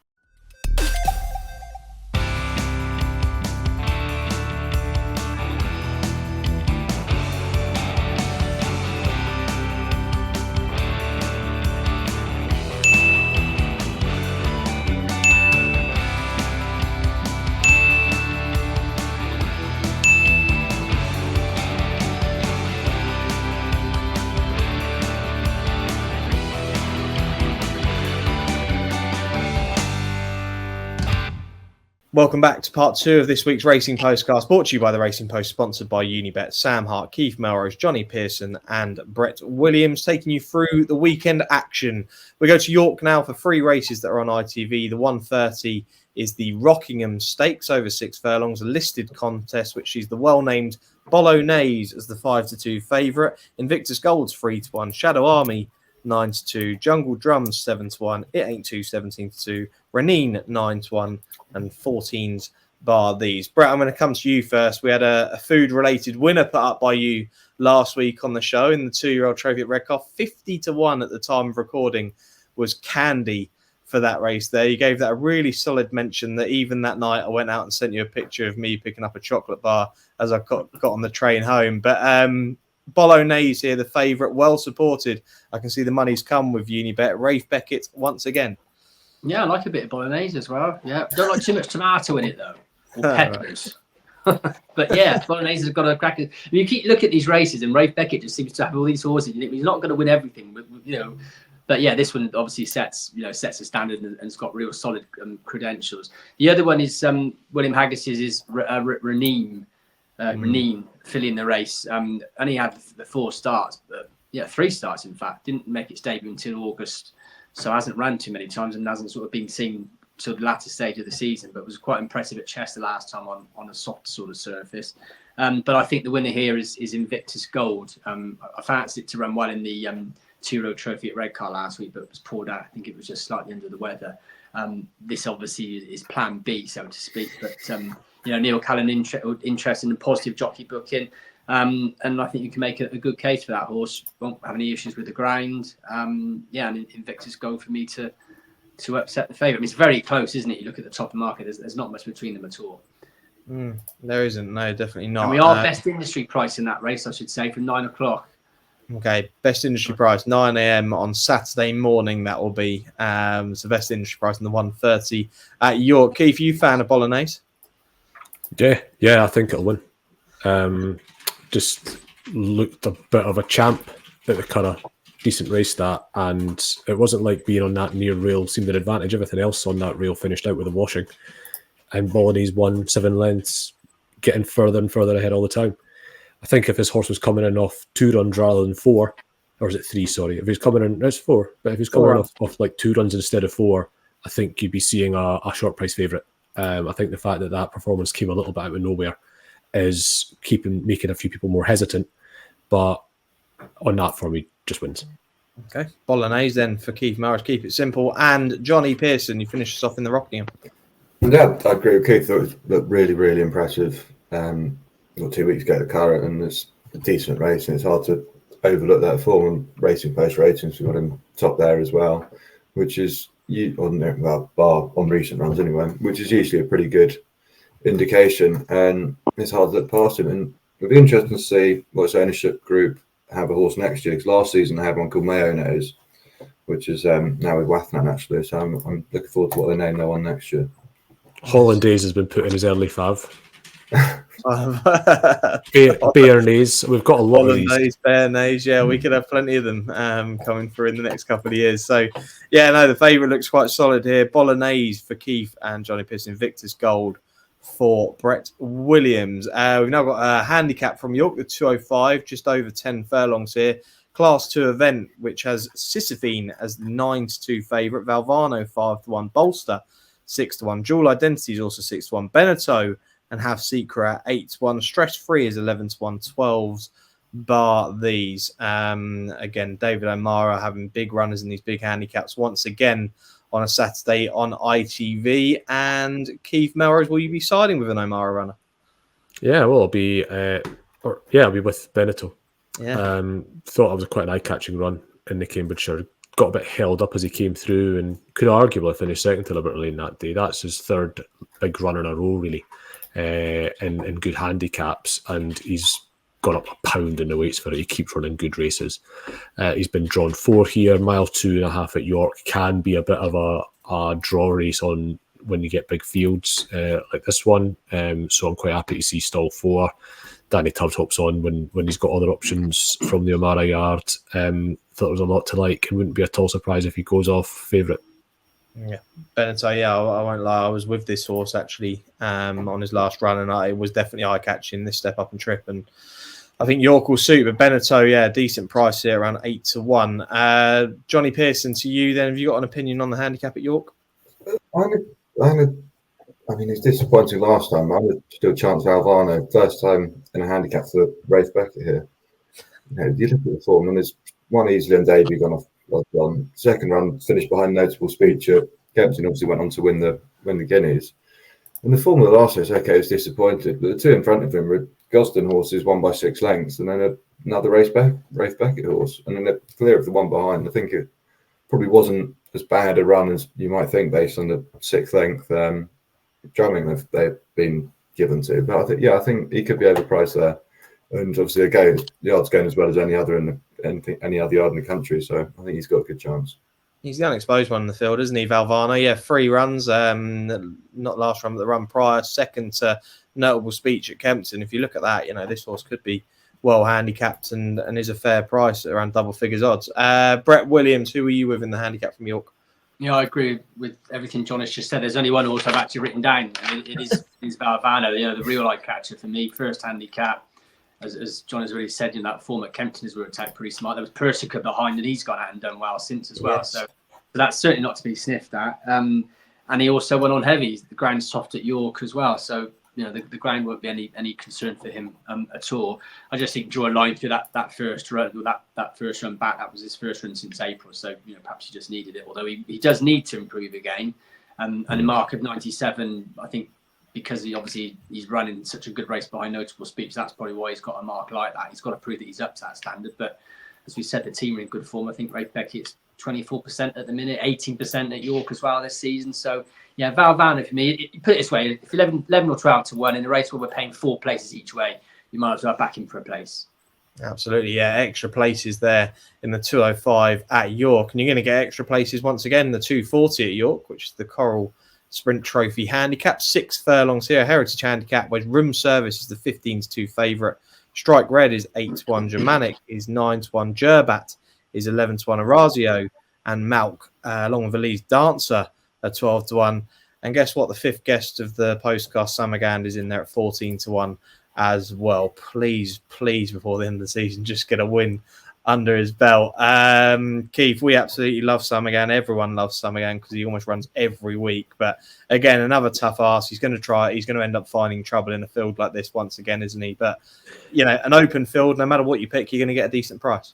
Speaker 1: Welcome back to part 2 of this week's Racing Postcast, brought to you by the Racing Post, sponsored by Unibet. Sam Hart, Keith Melrose, Jonny Pearson and Brett Williams taking you through the weekend action. We go to York now for 3 races that are on ITV. The 1:30 is the Rockingham Stakes over 6 furlongs, a listed contest, which is the well-named Bolognese as the 5-2 favourite. Invictus Gold's 3-1, Shadow Army 9-2, Jungle Drums 7-1, It Ain't 2 17-2, Renine 9-1, and 14's bar these. Brett, I'm going to come to you first. We had a food-related winner put up by you last week on the show in the 2-year-old trophy at Redcar. 50-1 at the time of recording was Candy for that race there. You gave that a really solid mention that even that night I went out and sent you a picture of me picking up a chocolate bar as I got on the train home. But Bolognese here, the favourite, well supported. I can see the money's come with Unibet. Rafe Beckett once again.
Speaker 2: Yeah, I like a bit of Bolognese as well. Yeah, don't like too much tomato in it though, or peppers. But yeah, Bolognese has got a crack. You keep look at these races, and Rafe Beckett just seems to have all these horses. He's not going to win everything, but But yeah, this one obviously sets a standard and it's got real solid credentials. The other one is William Haggis's is Renine. Renine filling the race. Only had the 4 starts, but 3 starts in fact. Didn't make its debut until August, so hasn't ran too many times and hasn't sort of been seen till the latter stage of the season. But was quite impressive at Chester last time on a soft sort of surface. But I think the winner here is Invictus Gold. I fancied it to run well in the 2-year-old trophy at Redcar last week, but it was poured out. I think it was just slightly under the weather. This obviously is plan B, so to speak. But Neil Callan interested in a positive jockey booking, and I think you can make a good case for that horse. Won't have any issues with the ground. And Invictus Gold for me to upset the favourite. I mean, it's very close, isn't it? You look at the top of the market. There's not much between them at all.
Speaker 1: There isn't. No, definitely not.
Speaker 2: And we are best industry price in that race, I should say, from 9 o'clock.
Speaker 1: Okay, best industry price 9 a.m. on Saturday morning. That will be so best industry price in the 1:30 at York. Keith, you fan of Bolognese?
Speaker 3: Yeah, I think it'll win. Just looked a bit of a champ, bit of a kind of decent race that, and it wasn't like being on that near rail seemed an advantage. Everything else on that rail finished out with a washing, and Bolognese won 7 lengths, getting further and further ahead all the time. I think if his horse was coming in off 2 runs rather than 4, or is it 3? Sorry, if he's coming in, it's 4. But if he's coming in off like 2 runs instead of 4, I think you'd be seeing a short price favourite. I think the fact that performance came a little bit out of nowhere is making a few people more hesitant. But on that form, he just wins.
Speaker 1: Okay, Bolognese then for Keith Melrose. Keep it simple. And Jonny Pearson, you finish us off in the Rockingham.
Speaker 4: Yeah, I agree with Keith. Thought it looked really, really impressive. Got 2 weeks to get the carrot, and it's a decent race, and it's hard to overlook that form. And Racing Post ratings, we got him top there as well, which is bar on recent runs anyway, which is usually a pretty good indication. And it's hard to look past him. And it'll be interesting to see what his ownership group have a horse next year. Because last season they had one called Mayonnaise, which is now with Wathnan actually. So I'm looking forward to what they name their one next year.
Speaker 3: Hollandaise has been put in his early fav. Béarnaise. We've got a lot of these.
Speaker 1: Béarnaise, yeah, we could have plenty of them coming through in the next couple of years. So, yeah, no, the favourite looks quite solid here. Bolognese for Keith and Jonny Pearson. Invictus Gold for Brett Williams. We've now got a handicap from York, the 205, just over 10 furlongs here. Class 2 event, which has Sisyphine as the 9-2 favourite, Valvano 5-1, Bolster 6-1, Dual Identity is also 6-1, Beneteau and Have Secret 8-1, Stress Free is 11-1, 12s bar these. Again, David O'Mara having big runners in these big handicaps once again on a Saturday on ITV. And Keith Melrose, will you be siding with an O'Mara runner?
Speaker 3: Yeah, well, I'll be with Beneteau.
Speaker 1: Yeah.
Speaker 3: Thought it was quite an eye-catching run in the Cambridgeshire. Got a bit held up as he came through and could arguably finish second deliberately in that day. That's his third big run in a row, really, in good handicaps, and he's gone up a pound in the weights for it. He keeps running good races. He's been drawn 4 here, mile 2.5 at York. Can be a bit of a draw race on when you get big fields like this one. So I'm quite happy to see stall 4. Danny Tubbs hops on when he's got other options from the O'Mara yard. Thought there was a lot to like, and wouldn't be at all surprised if he goes off favourite.
Speaker 1: Yeah, Beneteau, I won't lie, I was with this horse actually on his last run, and it was definitely eye-catching, this step up and trip, and I think York will suit, but Beneteau, decent price here, around 8-1. Jonny Pearson, to you then, have you got an opinion on the handicap at York?
Speaker 4: I mean, it's disappointing last time. I'm still chance Valvano. First time in a handicap for Rafe Beckett here. You look at the form, and there's one easily on debut gone off. Second run finished behind Notable Speech. Kempton obviously went on to win the Guineas. And the form of the last race, it's disappointed. But the two in front of him were Gosden horses, won by 6 lengths, and then another Rafe Beckett horse, and then they're clear of the one behind. I think it probably wasn't as bad a run as you might think based on the 6th length drumming they've been given to. But I think he could be overpriced there. And obviously, again, the odds going as well as any other yard in the country. So I think he's got a good chance.
Speaker 1: He's the unexposed one in the field, isn't he, Valvano? 3 runs, not last run, but the run prior, second to Notable Speech at Kempton. If you look at that, this horse could be well handicapped and is a fair price at around double figures odds. Brett Williams, who are you with in the handicap from York?
Speaker 2: Yeah, I agree with everything John has just said. There's only one horse I've actually written down, and it is Valvano. The real eye catcher for me, first handicap. As John has already said, in that form at Kempton has worked out pretty smart. There was Persian behind, and he's gone out and done well since as well. Yes. So that's certainly not to be sniffed at. And he also went on heavy. The ground's soft at York as well. So the ground won't be any concern for him at all. I just think draw a line through that first run, that first run back. That was his first run since April. So perhaps he just needed it. Although he does need to improve again. And a mark of 97, I think. Because he's running such a good race behind Notable Speech, that's probably why he's got a mark like that. He's got to prove that he's up to that standard. But as we said, the team are in good form. I think Rafe Beckett's 24% at the minute, 18% at York as well this season. So Valvano for me. Put it this way: if 11 or 12-1 in a race where we're paying 4 places each way, you might as well back him for a place.
Speaker 1: Absolutely, extra places there in the 205 at York, and you're going to get extra places once again in the 240 at York, which is the Coral Sprint Trophy Handicap. 6 furlongs here, Heritage Handicap, where Room Service is the 15-2 favourite. Strike Red is 8-1. Germanic is 9-1. Gerbat is 11-1. Orazio and Malk, along with Elise Dancer, are 12-1. And guess what? The 5th guest of the Postcast, Samagand, is in there at 14-1 as well. Please, before the end of the season, just get a win under his belt. Keith, we absolutely love Samagan. Everyone loves Samagan because he almost runs every week. But again, another tough ask. He's going to end up finding trouble in a field like this once again, isn't he? But, an open field, no matter what you pick, you're going to get a decent price.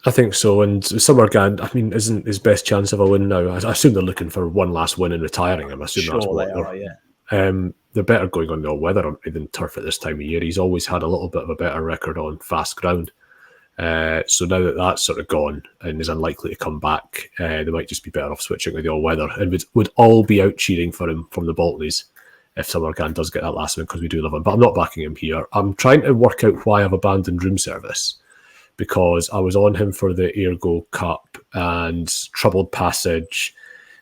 Speaker 3: I think so. And Summergan, isn't his best chance of a win now. I assume they're looking for one last win and retiring him. I assume that's what they are. They're better going on the all-weather than turf at this time of year. He's always had a little bit of a better record on fast ground. So now that that's sort of gone and is unlikely to come back, they might just be better off switching to the all-weather, and would all be out cheering for him from the Baltleys if Summergan does get that last one, because we do love him. But I'm not backing him here. I'm trying to work out why I've abandoned Room Service, because I was on him for the Ergo Cup and Troubled Passage.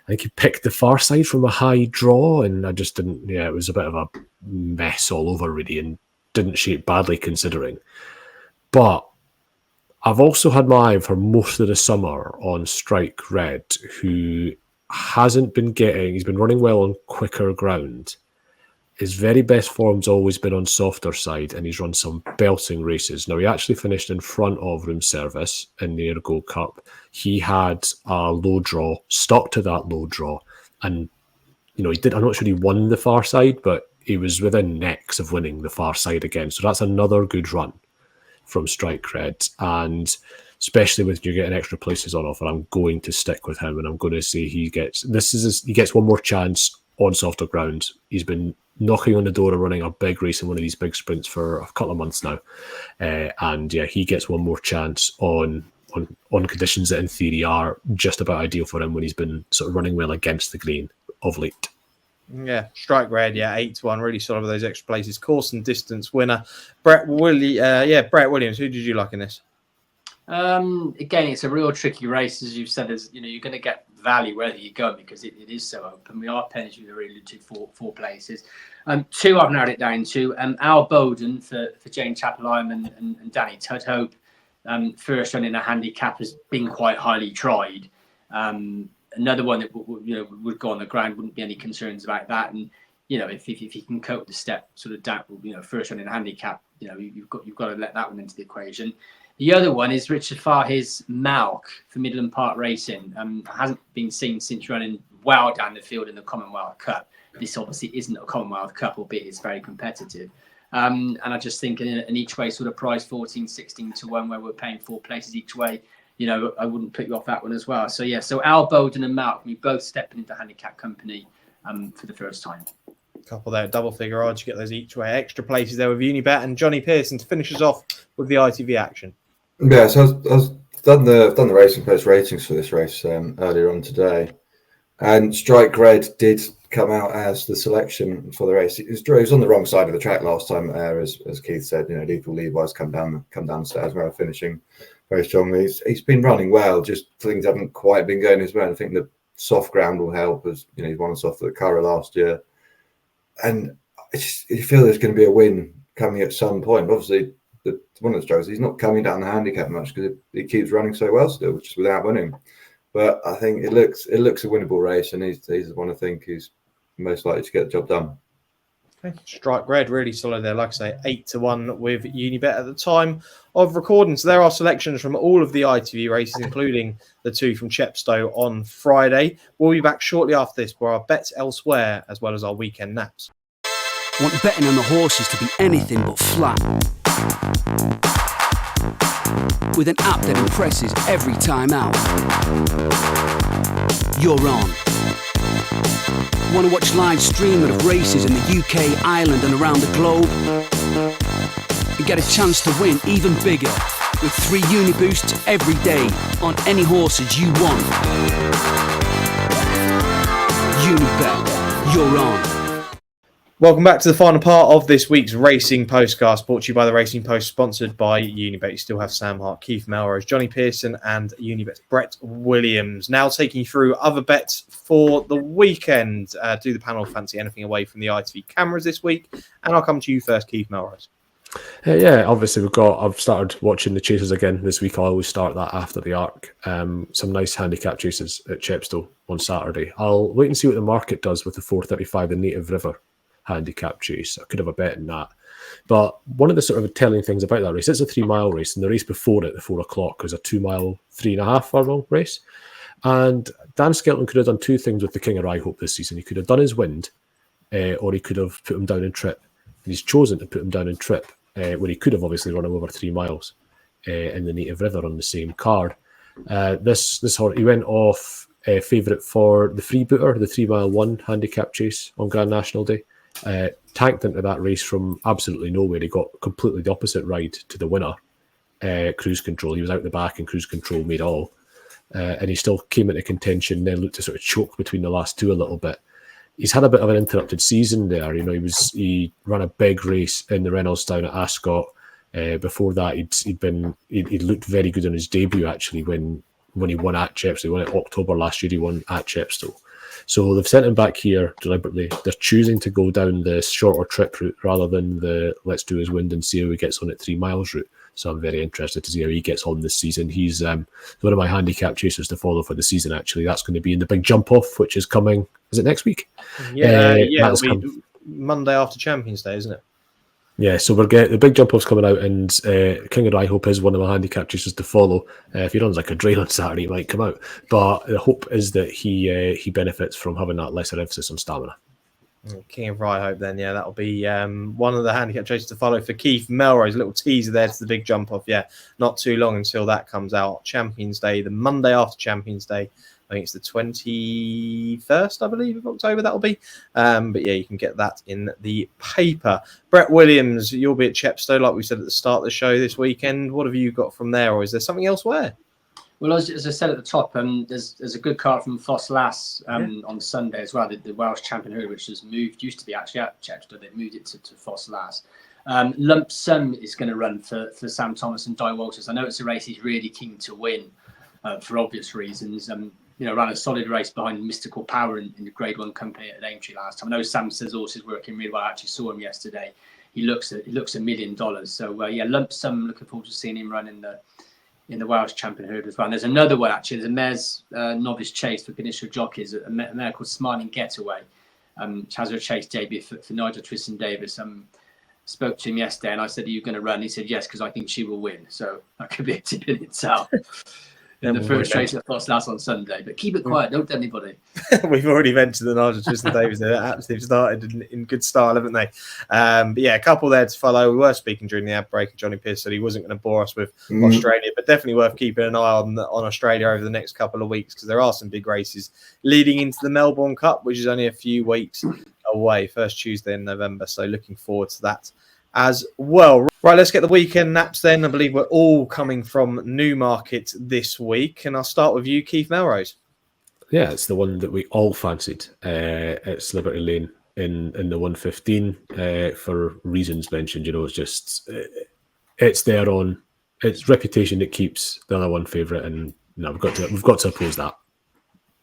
Speaker 3: I think he picked the far side from a high draw, and I just didn't. It was a bit of a mess all over really, and didn't shape badly considering. But I've also had my eye for most of the summer on Strike Red, who hasn't been he's been running well on quicker ground, his very best form's always been on softer side, and he's run some belting races. Now, he actually finished in front of Room Service in the Gold Cup. He had a low draw, stuck to that low draw, and he did. I'm not sure he won the far side, but he was within necks of winning the far side again. So that's another good run from Strike Red, and especially with you getting extra places on offer, I'm going to stick with him, and I'm going to say he gets one more chance on softer ground. He's been knocking on the door of running a big race in one of these big sprints for a couple of months now, and he gets one more chance on conditions that in theory are just about ideal for him when he's been sort of running well against the grain of late.
Speaker 1: Yeah, Strike Red, 8-1, really solid with those extra places. Course and distance winner, Brett Williams. Who did you like in this?
Speaker 2: Again, it's a real tricky race, as you've said. You're going to get value wherever you go because it is so open. We are paying you really to four places. Two I've narrowed it down to. Al Bowden for Jane Chapel-Lyman and Danny Tudhope. First run in a handicap has been quite highly tried. Another one that would go on the ground, wouldn't be any concerns about that. And if he can cope with the step sort of down, first run in a handicap, you've got to let that one into the equation. The other one is Richard Fahey's Malk for Midland Park Racing. Hasn't been seen since running well down the field in the Commonwealth Cup. This obviously isn't a Commonwealth Cup, albeit it's very competitive. And I just think an each way sort of price 14, 16 to 1, where we're paying 4 places each way, I wouldn't put you off that one as well. So so Al Bowden and Malk, we both stepping into handicap company for the first time.
Speaker 1: Couple there, double figure odds. You get those each way extra places there with Unibet, and Jonny Pearson to finish us off with the ITV action.
Speaker 4: Yeah, so I've done the Racing Post ratings for this race earlier on today, and Strike Red did come out as the selection for the race. It was on the wrong side of the track last time, as Keith said. Lethal Levi's come down the stairs, where finishing very strongly. He's been running well, just things haven't quite been going his way. I think the soft ground will help, as he won us off at the Curragh last year, and you feel there's going to be a win coming at some point. Obviously, one of the struggles, he's not coming down the handicap much because he keeps running so well still, just without winning. But I think it looks a winnable race, and he's the one I think who's most likely to get the job done.
Speaker 1: Okay. Strike Red, really solid there. Like I say, 8-1 with Unibet at the time of recording. So there are selections from all of the ITV races, including the 2 from Chepstow on Friday. We'll be back shortly after this for our bets elsewhere, as well as our weekend naps.
Speaker 5: Want betting on the horses to be anything but flat? With an app that impresses every time out. You're on. Want to watch live streaming of races in the UK, Ireland and around the globe? And get a chance to win even bigger with 3 Uniboosts every day on any horses you want. Unibet, you're on.
Speaker 1: Welcome back to the final part of this week's Racing Postcast, brought to you by the Racing Post, sponsored by Unibet. You still have Sam Hart, Keith Melrose, Jonny Pearson and Unibet's Brett Williams. Now taking you through other bets for the weekend. Do the panel fancy anything away from the ITV cameras this week? And I'll come to you first, Keith Melrose.
Speaker 3: Obviously I've started watching the chases again this week. I always start that after the Arc. Some nice handicap chases at Chepstow on Saturday. I'll wait and see what the market does with the 4:35, the Native River handicap chase. I could have a bet in that. But one of the sort of telling things about that race, it's a 3-mile race, and the race before it, the 4 o'clock, was a 2-mile, 3.5 furlong race. And Dan Skelton could have done 2 things with the King of Rye Hope this season. He could have done his wind, or he could have put him down in trip. And he's chosen to put him down in trip, where he could have obviously run him over 3 miles in the Native River on the same card. This horse, he went off favourite for the Freebooter, the 3-mile 1 handicap chase on Grand National Day. Tanked into that race from absolutely nowhere. He got completely the opposite ride to the winner, Cruise Control. He was out the back and Cruise Control made all. And he still came into contention, then looked to sort of choke between the last 2 a little bit. He's had a bit of an interrupted season there. He ran a big race in the Reynoldstown at Ascot. Before that, he'd looked very good on his debut actually when he won at Chepstow. He won in October last year. He won at Chepstow. So they've sent him back here deliberately. They're choosing to go down the shorter trip route rather than the let's do his wind and see how he gets on at 3 miles route. So I'm very interested to see how he gets on this season. He's one of my handicap chasers to follow for the season, actually. That's going to be in the big jump off, which is coming. Is it next week?
Speaker 1: It'll Monday after Champions Day, isn't it?
Speaker 3: Yeah, so we're getting the big jump off's coming out, and King of Rye Hope is one of my handicap choices to follow. If he runs like a drain on Saturday, he might come out. But the hope is that he benefits from having that lesser emphasis on stamina.
Speaker 1: King of Rye Hope, then, yeah, that'll be one of the handicap choices to follow for Keith Melrose. A little teaser there to the big jump off. Yeah, not too long until that comes out. Champions Day, the Monday after Champions Day. I think it's the 21st, I believe, of October that'll be. But yeah, you can get that in the paper. Brett Williams, you'll be at Chepstow, like we said at the start of the show this weekend. What have you got from there, or is there something elsewhere?
Speaker 2: Well, as I said at the top, there's a good card from Foss Lass on Sunday as well. The Welsh champion hurdle, which has moved, used to be actually at Chepstow, they've moved it to Foss Lass. Lump Sum is going to run for Sam Thomas and Di Walters. I know it's a race he's really keen to win for obvious reasons. Ran a solid race behind Mystical Power in the Grade 1 company at Aintree last time. I know Sam says horse is working really well. I actually saw him yesterday. He looks $1 million. So Lump Sum. Looking forward to seeing him run in the Welsh champion hurdle as well. And there's another one actually. There's a mare's novice chase for initial jockeys. A mare called Smiling Getaway. Which has her chase debut for Nigel Twiston-Davis. Spoke to him yesterday and I said, "Are you going to run?" He said, "Yes, because I think she will win." So that could be a tip in itself. In the first race at Foss Lass on Sunday, but keep it quiet. Don't tell anybody.
Speaker 1: We've already mentioned the Nigel Twiston-Davis. They've started in good style, haven't they? But yeah, a couple there to follow. We were speaking during the ad break. Jonny Pearson said he wasn't going to bore us with Australia, but definitely worth keeping an eye on Australia over the next couple of weeks because there are some big races leading into the Melbourne Cup, which is only a few weeks away. First Tuesday in November, so looking forward to that as well. Right, let's get the weekend naps then. I believe we're all coming from Newmarket this week. And I'll start with you, Keith Melrose.
Speaker 3: Yeah, it's the one that we all fancied. It's Liberty Lane in the 115 for reasons mentioned. It's just it's there on its reputation that keeps the other one favourite, and we've got to oppose that.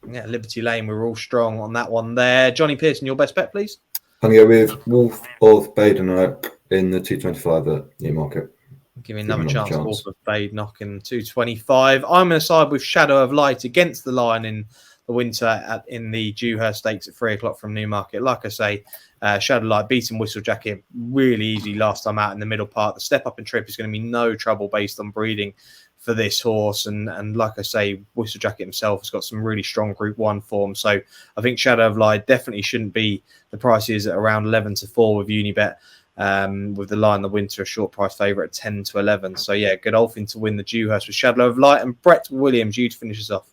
Speaker 1: Yeah, Liberty Lane, we're all strong on that one there. Jonny Pearson, your best bet, please.
Speaker 4: I'm going to go with Wolf of Badenoch in the 225 at Newmarket.
Speaker 1: Give me another chance. Wolf of Badenoch in 225. I'm going to side with Shadow of Light against the line in the winter in the Dewhurst Stakes at 3 o'clock from Newmarket. Like I say, Shadow of Light beating Whistle Jacket really easy last time out in the middle part. The step up and trip is going to be no trouble based on breeding for this horse. And like I say, Whistle Jacket himself has got some really strong Group 1 form. So I think Shadow of Light definitely shouldn't be the price is at around 11-4 with Unibet. With the line, the winter, a short price favourite at 10-11. So yeah, Godolphin to win the Dewhurst with Shadow of Light. And Brett Williams, you to finish us off.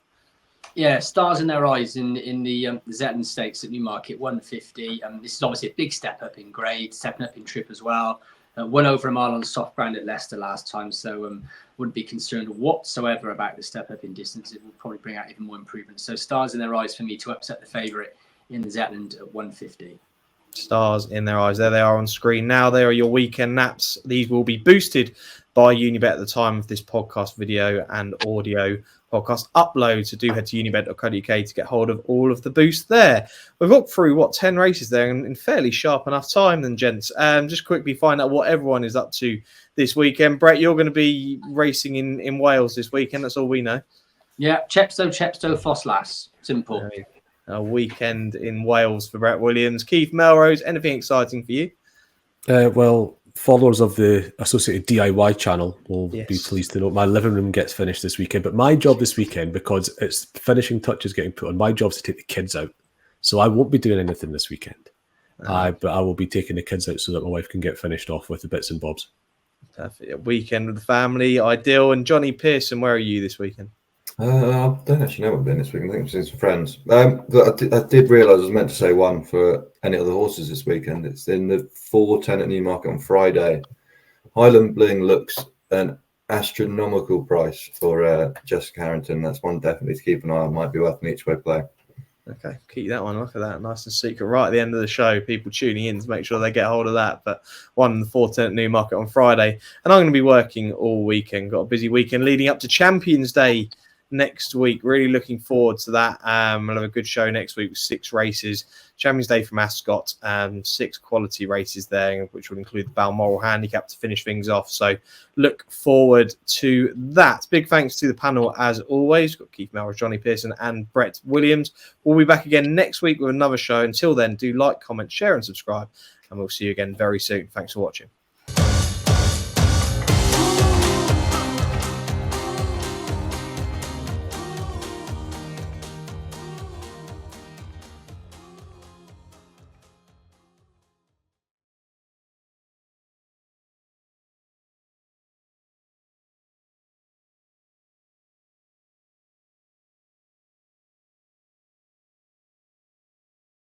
Speaker 2: Yeah, stars in their eyes in the Zetland Stakes at Newmarket, 150. This is obviously a big step up in grade, stepping up in trip as well. Won over a mile on soft ground at Leicester last time, so wouldn't be concerned whatsoever about the step up in distance. It will probably bring out even more improvement. So stars in their eyes for me to upset the favourite in the Zetland at 150.
Speaker 1: Stars in their eyes. There they are on screen now. There are your weekend naps. These will be boosted by Unibet at the time of this podcast video and audio podcast upload. So do head to unibet.co.uk to get hold of all of the boosts there. We've looked through 10 races there in fairly sharp enough time then, gents. Just quickly find out what everyone is up to this weekend. Brett, you're going to be racing in Wales this weekend. That's all we know.
Speaker 2: Yeah, Chepstow, Foss Lass. Simple.
Speaker 1: A weekend in Wales for Brett Williams. Keith Melrose, anything exciting for you?
Speaker 3: Well, followers of the associated DIY channel will be pleased to know my living room gets finished this weekend. But my job this weekend, because it's finishing touches getting put on, my job is to take the kids out. So I won't be doing anything this weekend. But I will be taking the kids out so that my wife can get finished off with the bits and bobs.
Speaker 1: Perfect. A weekend with the family, ideal. And Jonny Pearson, where are you this weekend?
Speaker 4: I don't actually know what I've been this weekend. I think I've seen some friends. I did realise I was meant to say one for any other horses this weekend. It's in the 4:10 at Newmarket on Friday. Highland Bling looks an astronomical price for Jessica Harrington. That's one definitely to keep an eye on. Might be worth an each way play.
Speaker 1: Okay, keep that one. Look at that, nice and secret. Right at the end of the show, people tuning in to make sure they get hold of that. But one in the 4:10 at Newmarket on Friday. And I'm going to be working all weekend. Got a busy weekend leading up to Champions Day next week. Really looking forward to that. We'll have a good show next week with 6 races. Champions Day from Ascot, 6 quality races there, which will include the Balmoral Handicap to finish things off. So look forward to that. Big thanks to the panel as always. We've got Keith Melrose, Jonny, Pearson and Brett Williams. We'll be back again next week with another show. Until then, do like, comment, share and subscribe. And we'll see you again very soon. Thanks for watching.